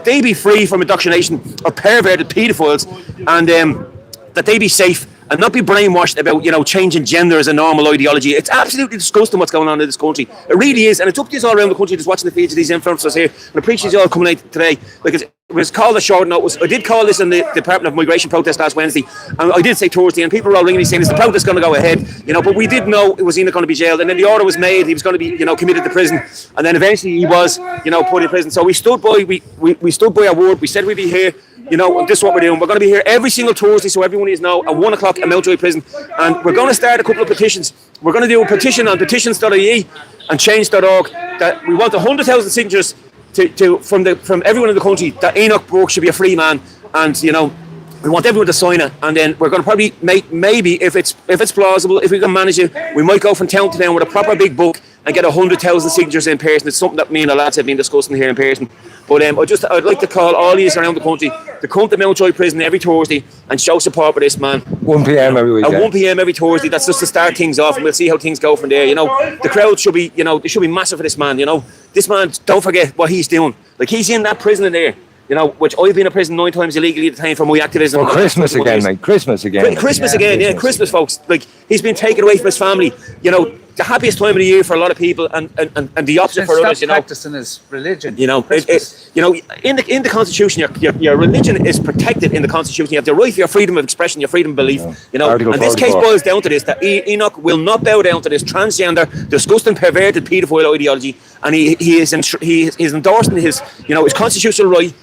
they be free from indoctrination of perverted paedophiles, and that they be safe and not be brainwashed about, changing gender as a normal ideology. It's absolutely disgusting what's going on in this country. It really is. And it's up to us all around the country just watching the feeds of these influencers here. And I appreciate you all coming out today. Like, it was called a short note. I did call this in the Department of Migration protest last Wednesday. And I did say Thursday, and people were all ringing me saying, is the protest going to go ahead? But we did know it was Enoch going to be jailed. And then the order was made. He was going to be, committed to prison. And then eventually he was, put in prison. So we stood by, we stood by our word. We said we'd be here. This is what we're doing. We're going to be here every single Thursday, so everyone is now at 1 o'clock at Mountjoy Prison. And we're going to start a couple of petitions. We're going to do a petition on petitions.ie and change.org that we want 100,000 signatures from everyone in the country that Enoch Burke should be a free man. And, we want everyone to sign it. And then we're going to probably maybe, if it's plausible, if we can manage it, we might go from town to town with a proper big book and get 100,000 signatures in person. It's something that me and the lads have been discussing here in person. But I'd like to call all of you around the country to come to Mountjoy Prison every Thursday and show support for this man. 1 p.m. every week. At 1 p.m. every Thursday. That's just to start things off, and we'll see how things go from there. The crowd should be, they should be massive for this man. This man, don't forget what he's doing. Like, he's in that prison in there. Which I've been in prison 9 times illegally at the time for my activism. Well, Christmas again, mate. Christmas again. Christmas, folks. Like, he's been taken away from his family. The happiest time of the year for a lot of people, and the opposite for others. Practicing his religion. In the Constitution, your religion is protected in the Constitution. You have the right for your freedom of expression, your freedom of belief. Article and this 44. case boils down to this: that Enoch will not bow down to this transgender, disgusting, perverted, paedophile ideology, and he is endorsing his constitutional right.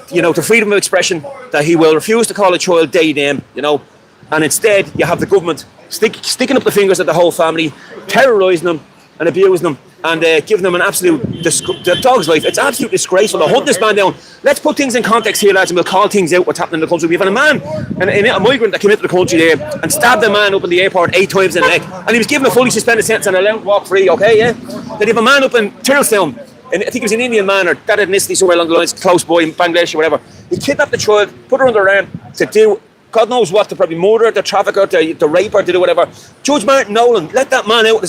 To freedom of expression, that he will refuse to call a child they, them, and instead you have the government sticking up the fingers at the whole family, terrorising them and abusing them, and giving them an absolute the dog's life. It's absolutely disgraceful to hunt this man down. Let's put things in context here, lads, and we'll call things out what's happening in the country. We've had a man, a migrant that came into the country there and stabbed a man up in the airport 8 times in the neck, and he was given a fully suspended sentence and allowed to walk free, okay, yeah? Then you have a man up in Tyrrellstown, and I think he was an Indian man or that ethnicity somewhere along the lines, close by in Bangladesh or whatever. He kidnapped the child, put her under her arm to do God knows what, to probably murder her, to traffic her, to rape her, to do whatever. Judge Martin Nolan let that man out,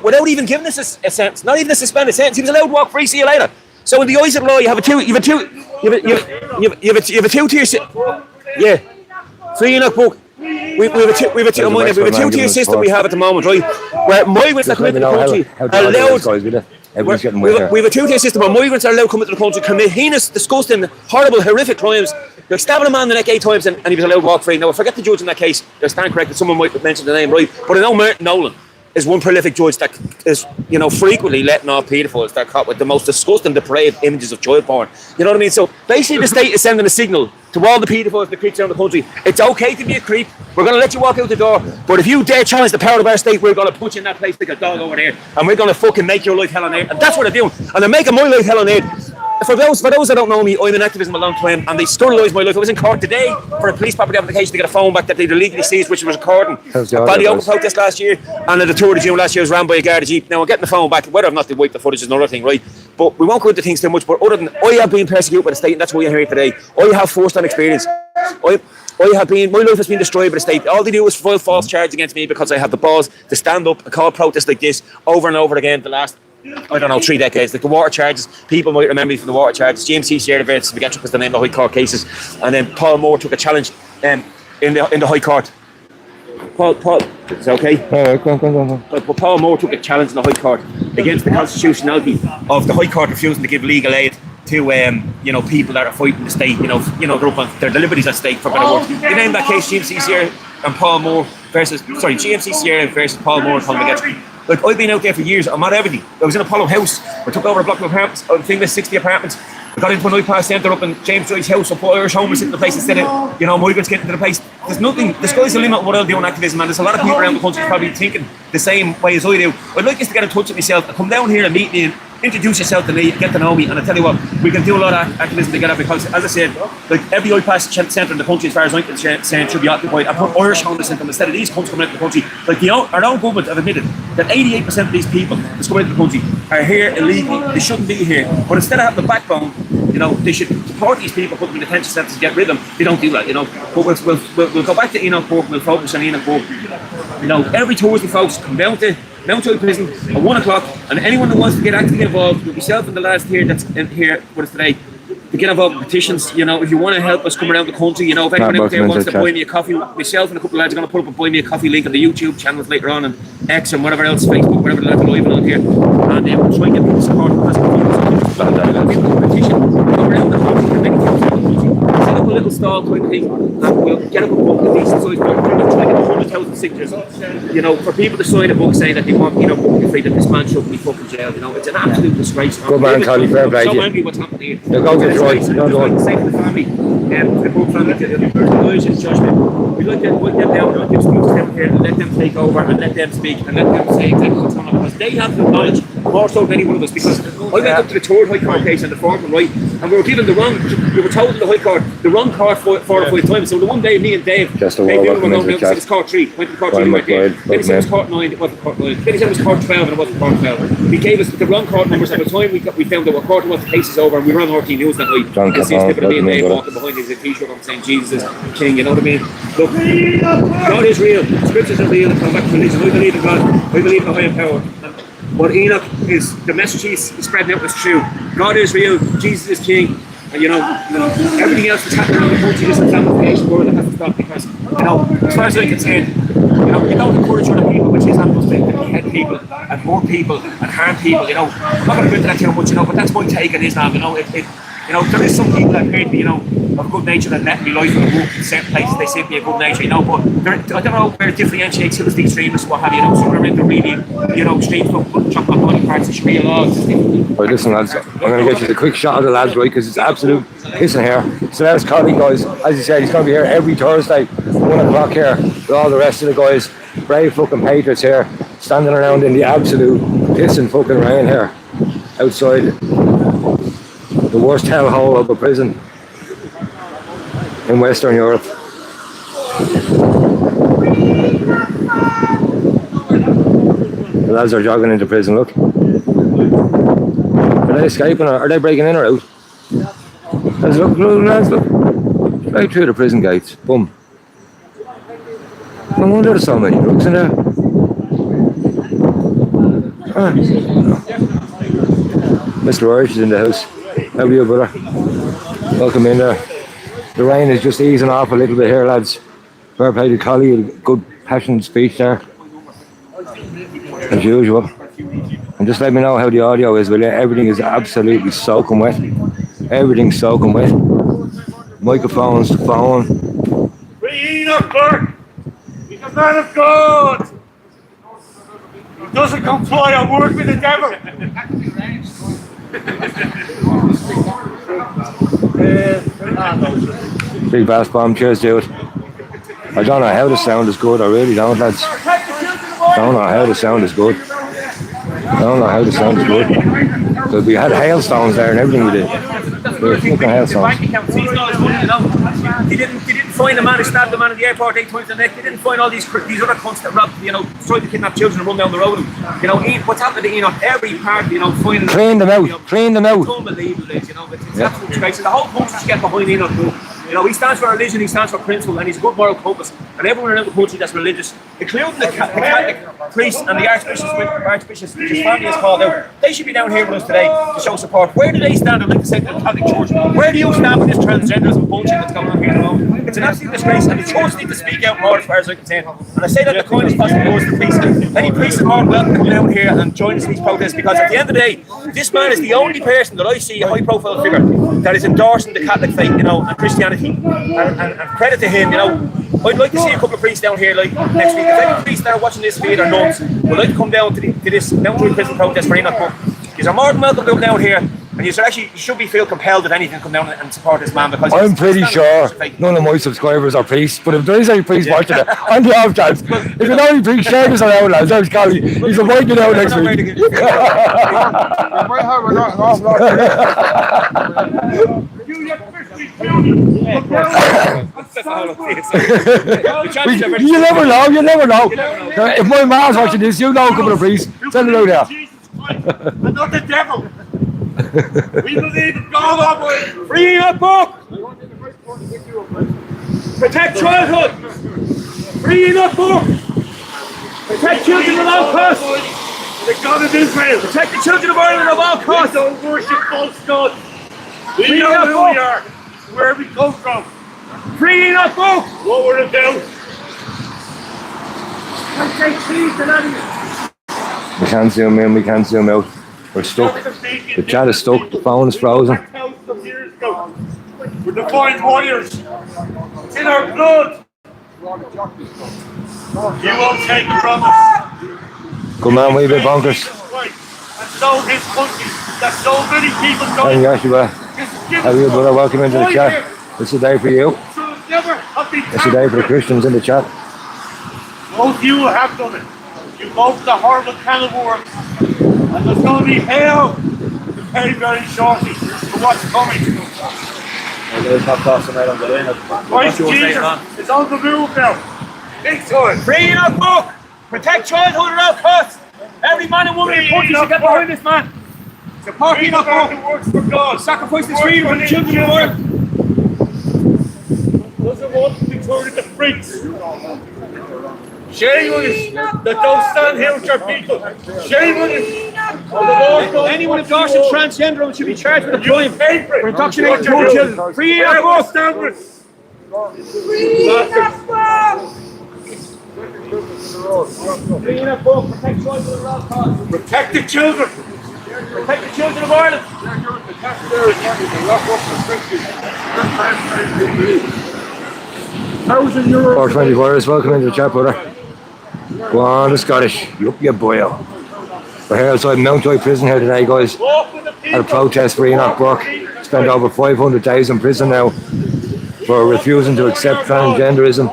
without even giving us a sentence, not even a suspended sentence. He was allowed to walk free. See you later. So in the eyes of the law, you have a two-tier system. Yeah, free Enoch Burke. We have a two-tier system we have at the moment, right? Where migrants that come into the country are allowed. We have a two-tier system where migrants are allowed to come into the country, commit heinous, disgusting, horrible, horrific crimes. They're stabbing a man in the neck 8 times and he was allowed to walk free. Now, I forget the judge in that case. They're stand corrected. Someone might mention the name, right? But I know Martin Nolan is one prolific judge that is, frequently letting off paedophiles that are caught with the most disgusting, depraved images of child porn. You know what I mean? So basically the state is sending a signal to all the paedophiles, the creeps around the country. It's okay to be a creep. We're going to let you walk out the door. But if you dare challenge the power of our state, we're going to put you in that place like a dog over there. And we're going to fucking make your life hell on earth. And that's what they're doing. And they're making my life hell on earth. for those that don't know me, I'm in activism a long time, and they sterilise my life. I was in court today for a police property application to get a phone back that they'd illegally seized, which was recording a body open protest last year, and at the 3rd of June last year was ran by a guard jeep. Now I'm getting the phone back. Whether or not they wipe the footage is another thing, right? But we won't go into things too much. But other than I have been persecuted by the state, and that's why I'm here today. I have first-hand experience. My life has been destroyed by the state. All they do is file false charges against me because I have the balls to stand up and call protests like this over and over again the last, 3 decades. Like the water charges, people might remember me from the water charges. GMC Sierra versus Spaghetti was the name of the High Court cases. And then Paul Moore took a challenge in the High Court. Paul, is that okay? Go on. But Paul Moore took a challenge in the High Court against the constitutionality of the High Court refusing to give legal aid to people that are fighting the state, they're up on their liberties at stake, for better words. They named that case GMC Sierra and Paul Moore GMC Sierra versus Paul Moore and Paul McGetty. Like, I've been out there for years. I'm at everything. I was in Apollo House. I took over a block of apartments. I think there's 60 apartments. I got into an iPass centre up in James Joyce's house. I put Irish homeless into the place instead of, migrants getting into the place. There's nothing. The sky's the limit of what I'll do in activism, and there's a lot of people around the country probably thinking the same way as I do. I'd like us to get in touch with myself and come down here and meet me and introduce yourself to me, get to know me, and I tell you what, we can do a lot of activism together because, as I said, like every iPass centre in the country, as far as I'm concerned, should be occupied. I put Irish homeless into them instead of these cunts coming into the country. Like our own government have admitted that 88% of these people that's coming into the country are here illegally. They shouldn't be here. But instead of having the backbone, they should support these people, put them in detention centres to get rid of them. They don't do that, But we'll go back to Enoch Burke. We'll focus on Enoch Burke. Every Thursday, folks, come down to Mountjoy Prison at 1 o'clock, and anyone that wants to get actively involved with myself and the lads here that's in here with us today, to get involved with petitions. If you want to help us come around the country, if anyone out there wants to buy me a coffee, myself and a couple of lads are going to put up a buy me a coffee link on the YouTube channels later on, and X and whatever else, Facebook, whatever the lads are live on here, and we'll try and get people support as a petition. Come around the country, and many people around the country, set up a little stall type thing, and we'll get up a book of decent sized book, and try to get 100,000 signatures. For people to sign a book saying that they want Burke afraid that this man shouldn't be fucking jailed. It's an absolute disgrace. Good man, Collie, fair play. I'm so angry what's happening here. Right. No. Say to the family, the Burke family, the Irish judgment. We'd like them down, not give speeches down here, and let them take over, and let them speak, and let them say exactly what's going on, because they have the knowledge more so than any one of us. Because I went up to the 3rd High Court case and the 4th one, right, and we were told in the High Court, the wrong court 4 or 5 times. So the one day, me and Dave, were going down and said it's court 3, went to court 3, went there. Then he said it was court 9, it wasn't court 9. Then he said it was court 12, and it wasn't court 12. He gave us the wrong court numbers. By the time we found out what court it was, the case is over, and we were on RT News that night. You see a snippet of me and Dave walking behind his t-shirt on saying Jesus is King, you know what I mean? Look, God is real, scriptures are real, and come back to religion. I believe in God, I believe in a higher power. What Enoch is, the message he's spreading out is true. God is real, Jesus is King, and everything else that's happening in the country is an examination world that has to stop, because, as far as I'm concerned, you don't encourage other people, which is happening to behead people and hurt people and harm people, I'm not going to go into that too much, but that's my take on Islam, there is some people that appear to be, of good nature that let me life and work in certain places, they seem to be a good nature, but I don't know where it differentiates who's the extremists, what have you, some are into really, extreme stuff, chopping up body parts of Sharia law. Right, listen lads, I'm going to get you the quick shot of the lads, right, because it's absolute pissing here. So there's Collie, guys, as you said, he's going to be here every Thursday, 1 o'clock here, with all the rest of the guys, brave fucking patriots here, standing around in the absolute pissing fucking rain here, outside the worst hellhole of a prison in Western Europe. The lads are jogging into prison, look. Are they escaping or are they breaking in or out? Lads, look. Right through the prison gates. Boom. No wonder there's so many drugs in there. Mr. Irish is in the house. How are you, brother? Welcome in there. The rain is just easing off a little bit here, lads. Fair play to Collie, a good passionate speech there, as usual. And just let me know how the audio is, will you? Everything is absolutely soaking wet. Everything's soaking wet. Microphones, the phone. Free Enoch Burke! He's a man of God! He doesn't comply or work with the devil! Big bass bomb, cheers dude. I don't know how the sound is good, I really don't, lads. Don't know how the sound is good. Don't know how the sound is good. But we had hailstones there and everything we did. good thing fucking hell, the bank account seized all his money, you know. They didn't find the man who stabbed the man at the airport 8 times in the neck. They didn't find all these other cunts that robbed, you know, tried to kidnap children and run down the road. You know, what's happened to Enoch? Every part, you know, finding Clean them out. You know, Clean them out. It's unbelievable, you know. It's absolute disgrace. And the whole country should get behind Enoch Burke. You know, he stands for religion, he stands for principle, and he's a good moral compass. And everyone around the country that's religious, including the Catholic priests and the archbishops, which his family is called out, they should be down here with us today to show support. Where do they stand on the same Catholic Church? Where do you stand with this transgenderism bullshit that's going on here at the moment? It's an absolute disgrace, and the church need to speak out more as far as I can say. And I say that the kindest possible words to priests. Any priest is more than welcome to come down here and join us in these protests, because at the end of the day, this man is the only person that I see, a high-profile figure, that is endorsing the Catholic faith, you know, and Christianity. And credit to him, you know. I'd like to see a couple of priests down here, like next week. If any priests that are watching this feed or nuns would like to come down to this Mountjoy Prison protest for Enoch Burke, you are more than welcome to come down here. And you should be feel compelled, if anything, to come down and support this man, because I'm pretty sure none of my subscribers are priests, but if there is any priest watching it, on the off chance, if you know any priest, share this around, lads. There's Collie. He's inviting you down next week. You never know, you never know. If my mom's watching this, you know a couple of priests. Send it out there. And not the devil. We believe in God Almighty. Free Enoch Burke! Protect childhood! Free Enoch Burke! Protect children at all costs! The God of Israel. Protect the children of Ireland at all We costs! don't worship false gods. We Free know Enoch who Burke. we are, where we come from, Free Enoch Burke! what we're about. We can't zoom in, we can't zoom out. We're stuck. The chat is stuck, the phone is frozen. Thousands of years ago. We're defiant warriors. It's in our blood. You won't take it from us. Good man, we bit bonkers. Right. And so his country, that so many people Thank don't you, Joshua. How are you, brother? Welcome into the chat. It's a day for you. should never have been It's a day for the Christians in the chat. Both you have done it. You've opened a horrible can of worms. And there's going to be hell to pay very shortly for what's coming. Christ Jesus is on the move now. Big time. Free Enoch Burke! Protect childhood at all costs! Every man and woman in the country should get behind this man! Support Enoch Burke! Works for God. Sacrifice his freedom for the children of Ireland! Doesn't want to be turned into freaks. Shame on us that don't stand here with your people. Shame on us. Anyone endorsing transgenderism should be charged with a crime For for indoctrinating poor children. Free Enoch Burke! stand with us. Free Enoch Burke! Protect children at all costs! Protect the children. Protect the children of Ireland! €1,000. 424, welcome into the chat, brother. Go on, the Scottish. Yup, you boy. We're here outside Mountjoy Prison here today, guys. At a protest for Enoch Burke. Spent over 500 days in prison now for refusing to accept transgenderism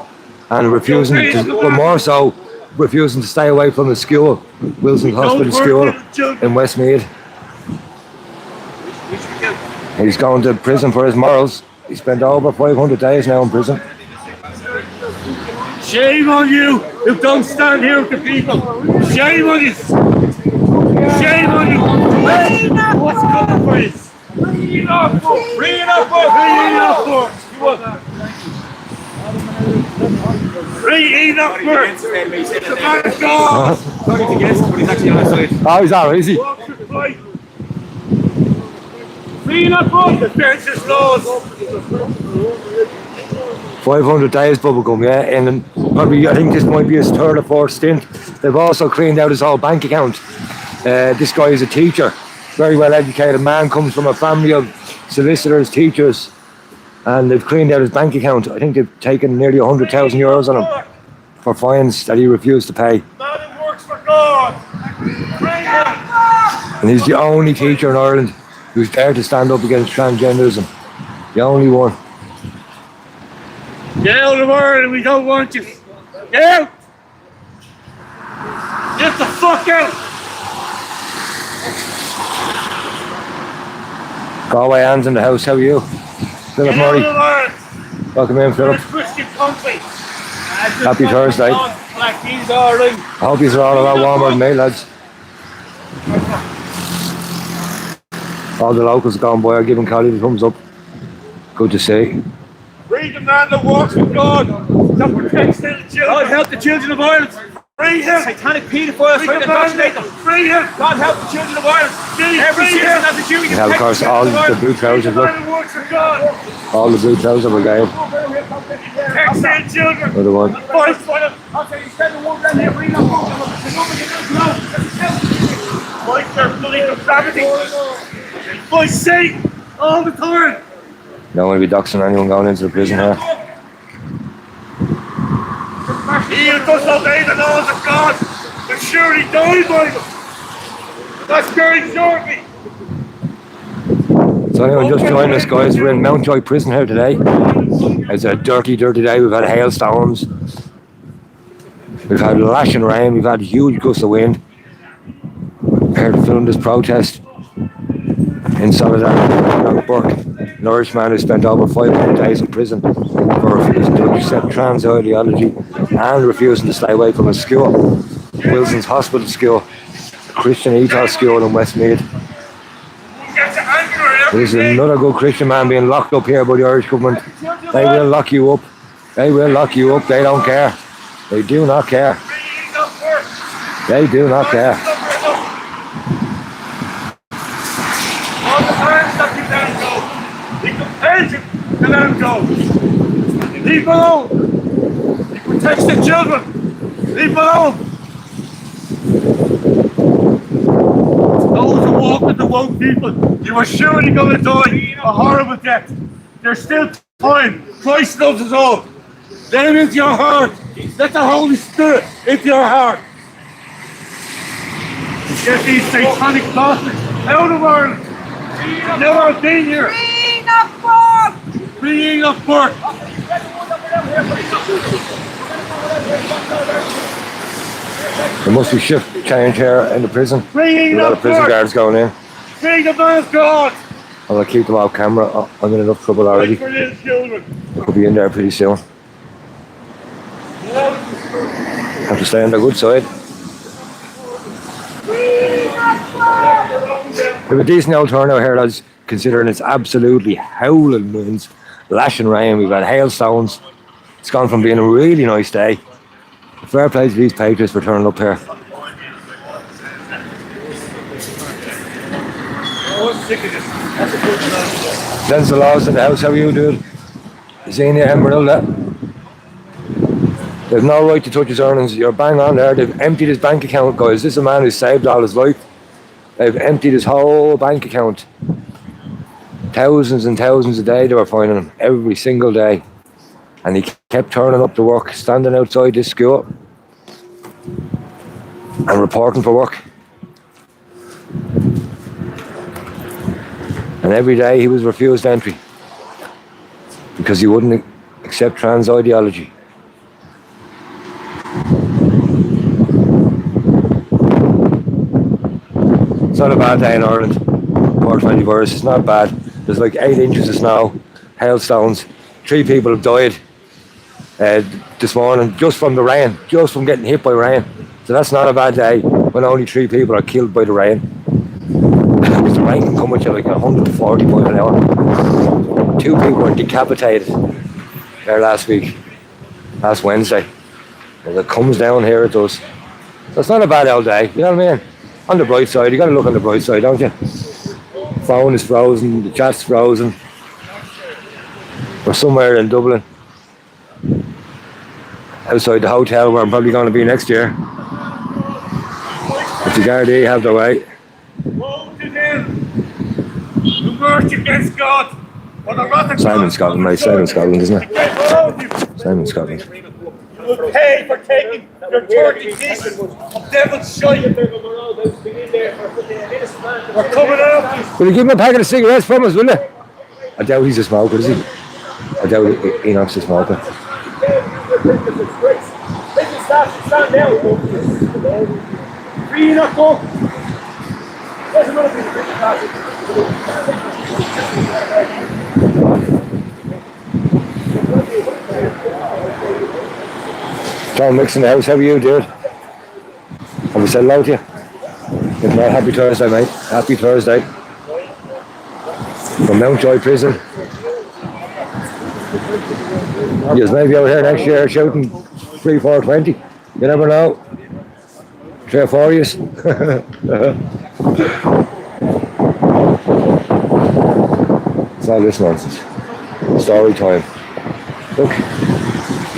and refusing to, but more so, refusing to stay away from the school, Wilson Hospital School in Westmead. He's going to prison for his morals. He spent over 500 days now in prison. Shame on you who don't stand here with the people. Shame on you. Shame on you. What's coming for you? Free Enoch Burke. Free Enoch Burke. Free Enoch Burke. The man of God. Sorry to guess, but he's actually on his side. Oh, he's all right, is he? Walks with light. Free Enoch Burke! Defends his laws. 500 days bubblegum, yeah, and probably I think this might be his third or fourth stint. They've also cleaned out his whole bank account. This guy is a teacher, very well educated man, comes from a family of solicitors, teachers, and they've cleaned out his bank account. I think they've taken nearly €100,000 on him for fines that he refused to pay. Man who works for God. Free him. And he's the only teacher in Ireland who's dared to stand up against transgenderism. The only one. Get out of Ireland, we don't want you. Get out! Get the fuck out! Galway Ann's in the house. How are you? Philip Murray. Welcome in, Philip. Happy Thursday. I hope you're all a lot warmer than me, lads. All the locals have gone by are giving Collie the thumbs up. Good to see. Free the man that walks with God, that protects little children. God help the children of Ireland. Free him. Satanic paedophiles trying to indoctrinate them. Free him. God help the children of Ireland. Every citizen has a duty to of course, all the blue trousers, look. All the blue trouser brigade. Protect little children. Another one. Fight for them. Fight their bloody depravity. Fight Satan all the time. Don't want to be doxing anyone going into the prison here. He who does obey the laws of God will surely die by them. That's very shortly. So anyone just joined us, guys, we're in Mountjoy Prison here today. It's a dirty, dirty day. We've had hailstones. We've had lashing rain. We've had huge gusts of wind. Here to film this protest in solidarity with Enoch Burke, an Irishman who spent over 500 days in prison for refusing to accept trans ideology and refusing to stay away from his school, Wilson's Hospital School, a Christian ethos school in Westmeath. There's another good Christian man being locked up here by the Irish government. They will lock you up. They will lock you up. They don't care. They do not care. They do not care. All the times that you let him go. He compels you to let him go. Leave him alone. He protects the children. Leave him alone. Those who walk with the woke people, you are surely going to die a horrible death. There's still time. Christ loves us all. Let him into your heart. Let the Holy Spirit into your heart. Get these satanic bastards out of Ireland. Never been here. Free Enoch Burke! Free Enoch Burke. There must be shift change here in the prison. Free There's a lot of Enoch prison Burke. guards going in. Free the man of God. I'm going to keep them off camera. Oh, I'm in enough trouble Fight already. for little children. They could be in there pretty soon. Have to stay on the good side. We have a decent old turnout here, lads, considering it's absolutely howling winds, lashing rain. We've had hailstones. It's gone from being a really nice day. Fair play to these patriots for turning up here. Then the laws in the house. How are you, dude? Xenia Emeralda. They've no right to touch his earnings. You're bang on there. They've emptied his bank account, guys. This is a man who saved all his life. They've emptied his whole bank account. Thousands and thousands a day they were finding him, every single day. And he kept turning up to work, standing outside this school and reporting for work. And every day he was refused entry because he wouldn't accept trans ideology. It's not a bad day in Ireland. 420 virus, it's not bad. There's like 8 inches of snow, hailstones. 3 people have died this morning just from the rain, just from getting hit by rain. So that's not a bad day when only 3 people are killed by the rain. Because the rain can come at you like 140 miles an hour. 2 people were decapitated there last Wednesday. As it comes down here, it does. So it's not a bad old day, you know what I mean? On the bright side, you got to look on the bright side, don't you? Phone is frozen, the chat's frozen. We're somewhere in Dublin, outside the hotel where I'm probably going to be next year. If the Gardaí have their way. Woe to them who march against God. Simon Scotland, mate. Simon Scotland, isn't it? Simon Scotland. You will pay for taking your 30 pieces of devil's shite. We're coming after you. Will you give him a packet of cigarettes from us, will you? I doubt he's a smoker, is he? I doubt Enoch's a smoker. Free Enoch Burke. Let him John Mix in the house, how are you, dude? Have we said hello to you? If not, happy Thursday, mate. Happy Thursday. From Mountjoy Prison. You may be out here next year shouting 3, 4, 20. You never know. 3 or 4 years. It's all this nonsense. Story time. Look.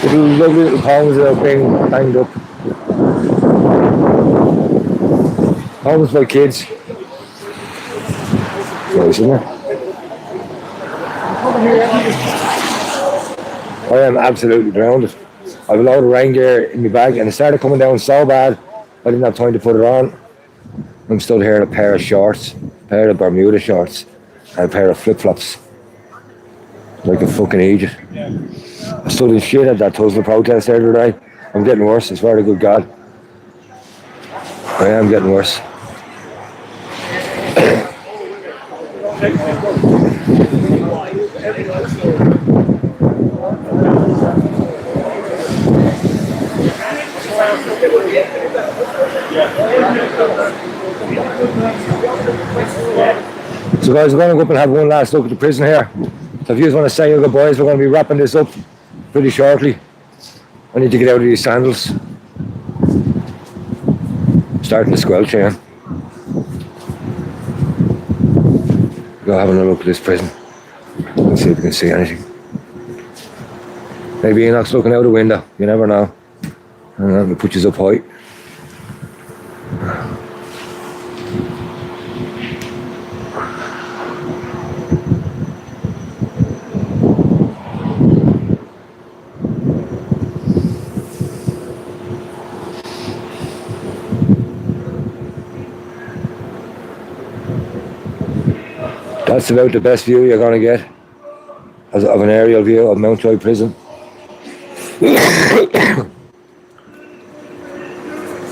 Lovely little homes that are being banged up. Homes for kids. Nice, isn't it? I am absolutely drowned. I have a load of rain gear in my bag and it started coming down so bad I didn't have time to put it on. I'm stood here in a pair of shorts, a pair of Bermuda shorts and a pair of flip-flops. Like a fucking idiot. I stood in shit at that Tussle protest there today. I'm getting worse, I swear to good God. I am getting worse. So guys, we're going to go up and have one last look at the prison here. So if you just want to say your goodbyes, we're going to be wrapping this up pretty shortly. I need to get out of these sandals. Starting to squelch here. Go having a look at this prison. Let's see if we can see anything. Maybe Enoch's looking out the window. You never know. I don't know, we put you up high. That's about the best view you're going to get of an aerial view of Mountjoy Prison.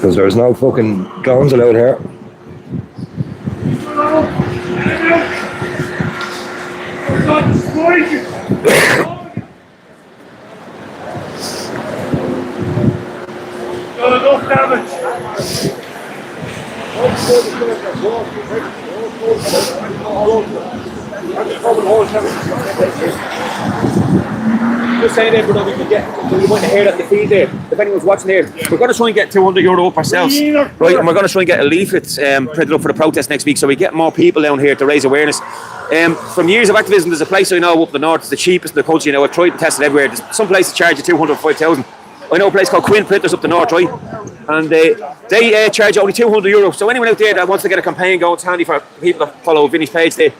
Because there's no fucking drones allowed here. Enough damage. Just saying there, brother, we could get, you might hear that the feed there. If anyone's watching here, we're going to try and get €200 up ourselves. Right, and we're going to try and get a leaflet printed up for the protest next week so we get more people down here to raise awareness. From years of activism, there's a place I know up the north, it's the cheapest in the country, you know, I've tried and tested everywhere. There's some places charge you 200, 5,000. I know a place called Quinn Printers up the north, right? And they charge only €200. So anyone out there that wants to get a campaign going, it's handy for people that follow Vinny's page there.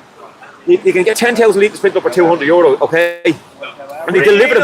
You can get 10,000 litres printed up for €200, okay? And they deliver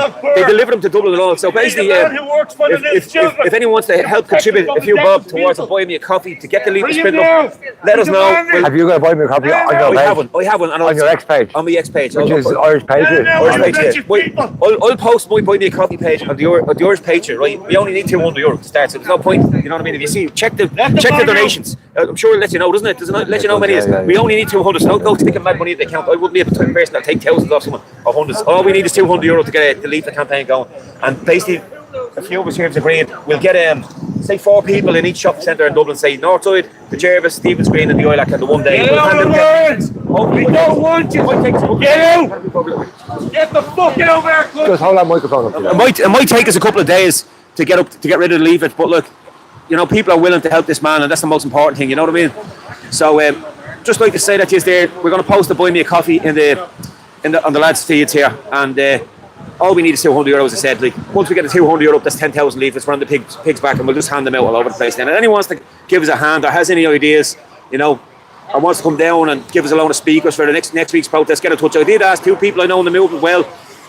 them to Dublin and all. So basically, if anyone wants to help contribute a few bob towards buy me a coffee to get the litres printed up, let us know. Have you got to buy me a coffee on your page? I have one. On your X page? On my X page. Which is Irish Patriot? I'll post my buy me a coffee page on the Irish Patriot, right? We only need €200 to start, so there's no point, you know what I mean? If you see, check the donations. I'm sure it'll let you know, doesn't it? Does it let you know how many it is? We only need 200, so don't go taking mad money at the account. I wouldn't be a type of person that'll take thousands off someone, or hundreds. All we need is €200 to get the leaflet campaign going. And basically, a few of us here have agreed, we'll get, say 4 people in each shopping centre in Dublin, say Northside, the Jervis, Stephen's Green and the Oilac and the one day. We don't want you. Get out! Get the fuck out of there, Just hold that microphone up. It might take us a couple of days to get rid of the leaflet, but look, you know, people are willing to help this man, and that's the most important thing, you know what I mean? So, just like to say that there, we're going to post the buy me a coffee on the lads' feeds here, and all we need is €200, as I said. Like, once we get the €200 up, that's 10,000 leaflets. We're on the pigs back, and we'll just hand them out all over the place. And anyone wants to give us a hand or has any ideas, you know, or wants to come down and give us a load of speakers for the next week's protest, get in touch. I did ask 2 people I know in the movement. Well,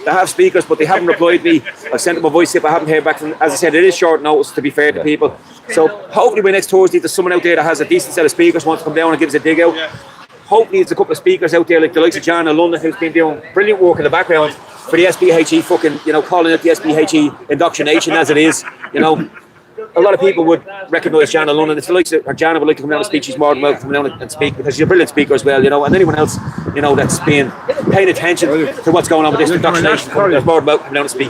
they have speakers, but they haven't replied me. I sent them a voice tip. I haven't heard back from them. As I said, it is short notice, to be fair to people. So hopefully by next Thursday, there's someone out there that has a decent set of speakers, wants to come down and give us a dig out. Hopefully there's a couple of speakers out there like the likes of John in London, who's been doing brilliant work in the background for the SBHE fucking, you know, calling it the SBHE indoctrination as it is, you know. a lot of people would recognise Jana Lunnan. It's the likes of, or Jana would like to come down and speak. She's more than welcome to come down and speak because she's a brilliant speaker as well, you know. And anyone else, you know, that's been paying attention to what's going on with this indoctrination, there's more than welcome to come down and speak.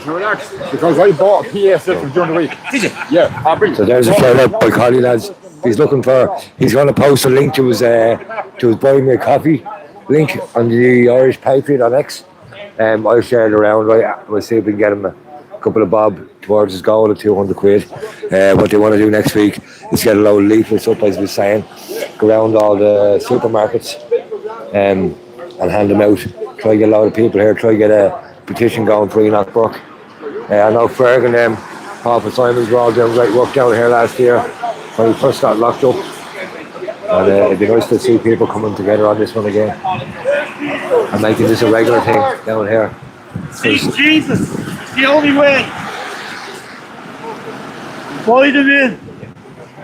Because I bought a PA system during the week. Did you? Yeah. So there's a shout out by Collie, lads. He's going to post a link to his Buy Me a Coffee link on the Irish Patriot on X. I'll share it around, right? We'll see if we can get him a couple of bob towards his goal of 200 quid. What they want to do next week is get a load of leaflets up, as we were saying, go around all the supermarkets and hand them out. Try to get a lot of people here, try to get a petition going for Enoch Burke. I know Ferg and them, Paul and Simons were all doing great work down here last year when we first got locked up. And it'd be nice to see people coming together on this one again and making this a regular thing down here. Jesus, the only way. Buy them in.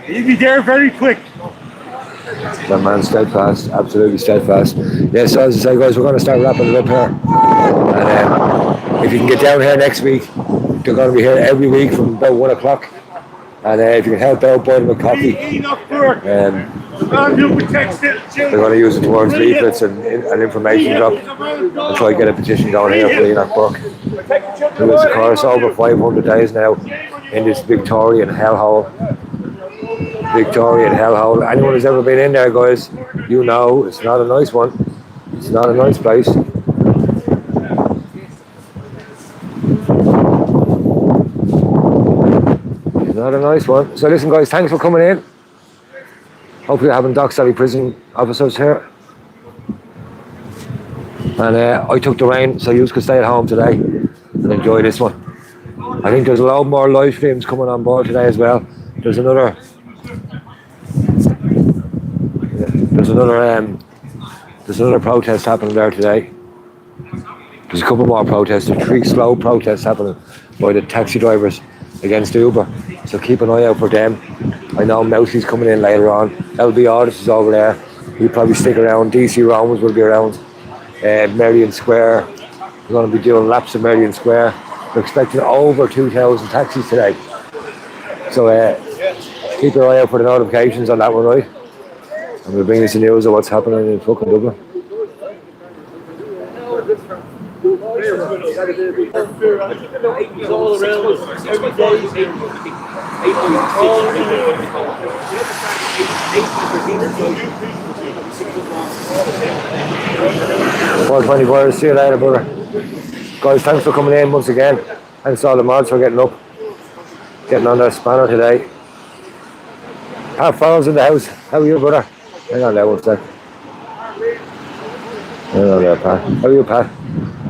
He'll be there very quick. That man's steadfast, absolutely steadfast. Yeah, so as I say, guys, we're going to start wrapping it up here. And if you can get down here next week, they're going to be here every week from about 1 o'clock. And if you can help out, buy them a coffee. Enoch Burke. They're going to use it towards leaflets and information drop and try to get a petition going here for Enoch Burke, who is, of course, over 500 days now in this Victorian hellhole. Victorian hellhole. Anyone who's ever been in there, guys, you know it's not a nice one. It's not a nice place. It's not a nice one. So listen, guys, thanks for coming in. Hopefully having Dock Sally Prison officers here. And I took the rain, so you could stay at home today and enjoy this one. I think there's a lot more live streams coming on board today as well. There's another protest happening there today. There's a couple more protests. There's 3 slow protests happening by the taxi drivers against Uber. So keep an eye out for them. I know Mousie's coming in later on. LB Audis is over there. He'll probably stick around. DC Romans will be around. Merrion Square. We're going to be doing laps of Merrion Square. We're expecting over 2,000 taxis today. So keep your eye out for the notifications on that one, right? And we'll bring you some news of what's happening in fucking Dublin. $4.24. See you later, brother. Guys, thanks for coming in once again. Thanks to all the mods for getting on their spanner today. Pat Farrell's in the house. How are you, brother? Hang on there one sec. Hang on there, Pat. How are you, Pat?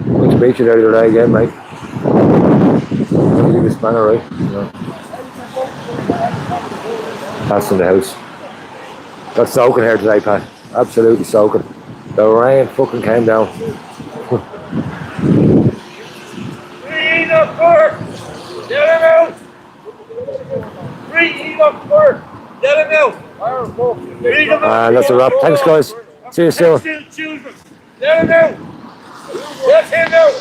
Good to meet you there today again, mate. I'll give you a spanner, right? No. Pat's in the house. Got soaking here today, Pat. Absolutely soaking. The rain fucking came down. Enoch Burke! Get him out! Free Enoch Burke! Get him out! And that's a wrap. Thanks, guys. See you soon. Let him out! Let him out!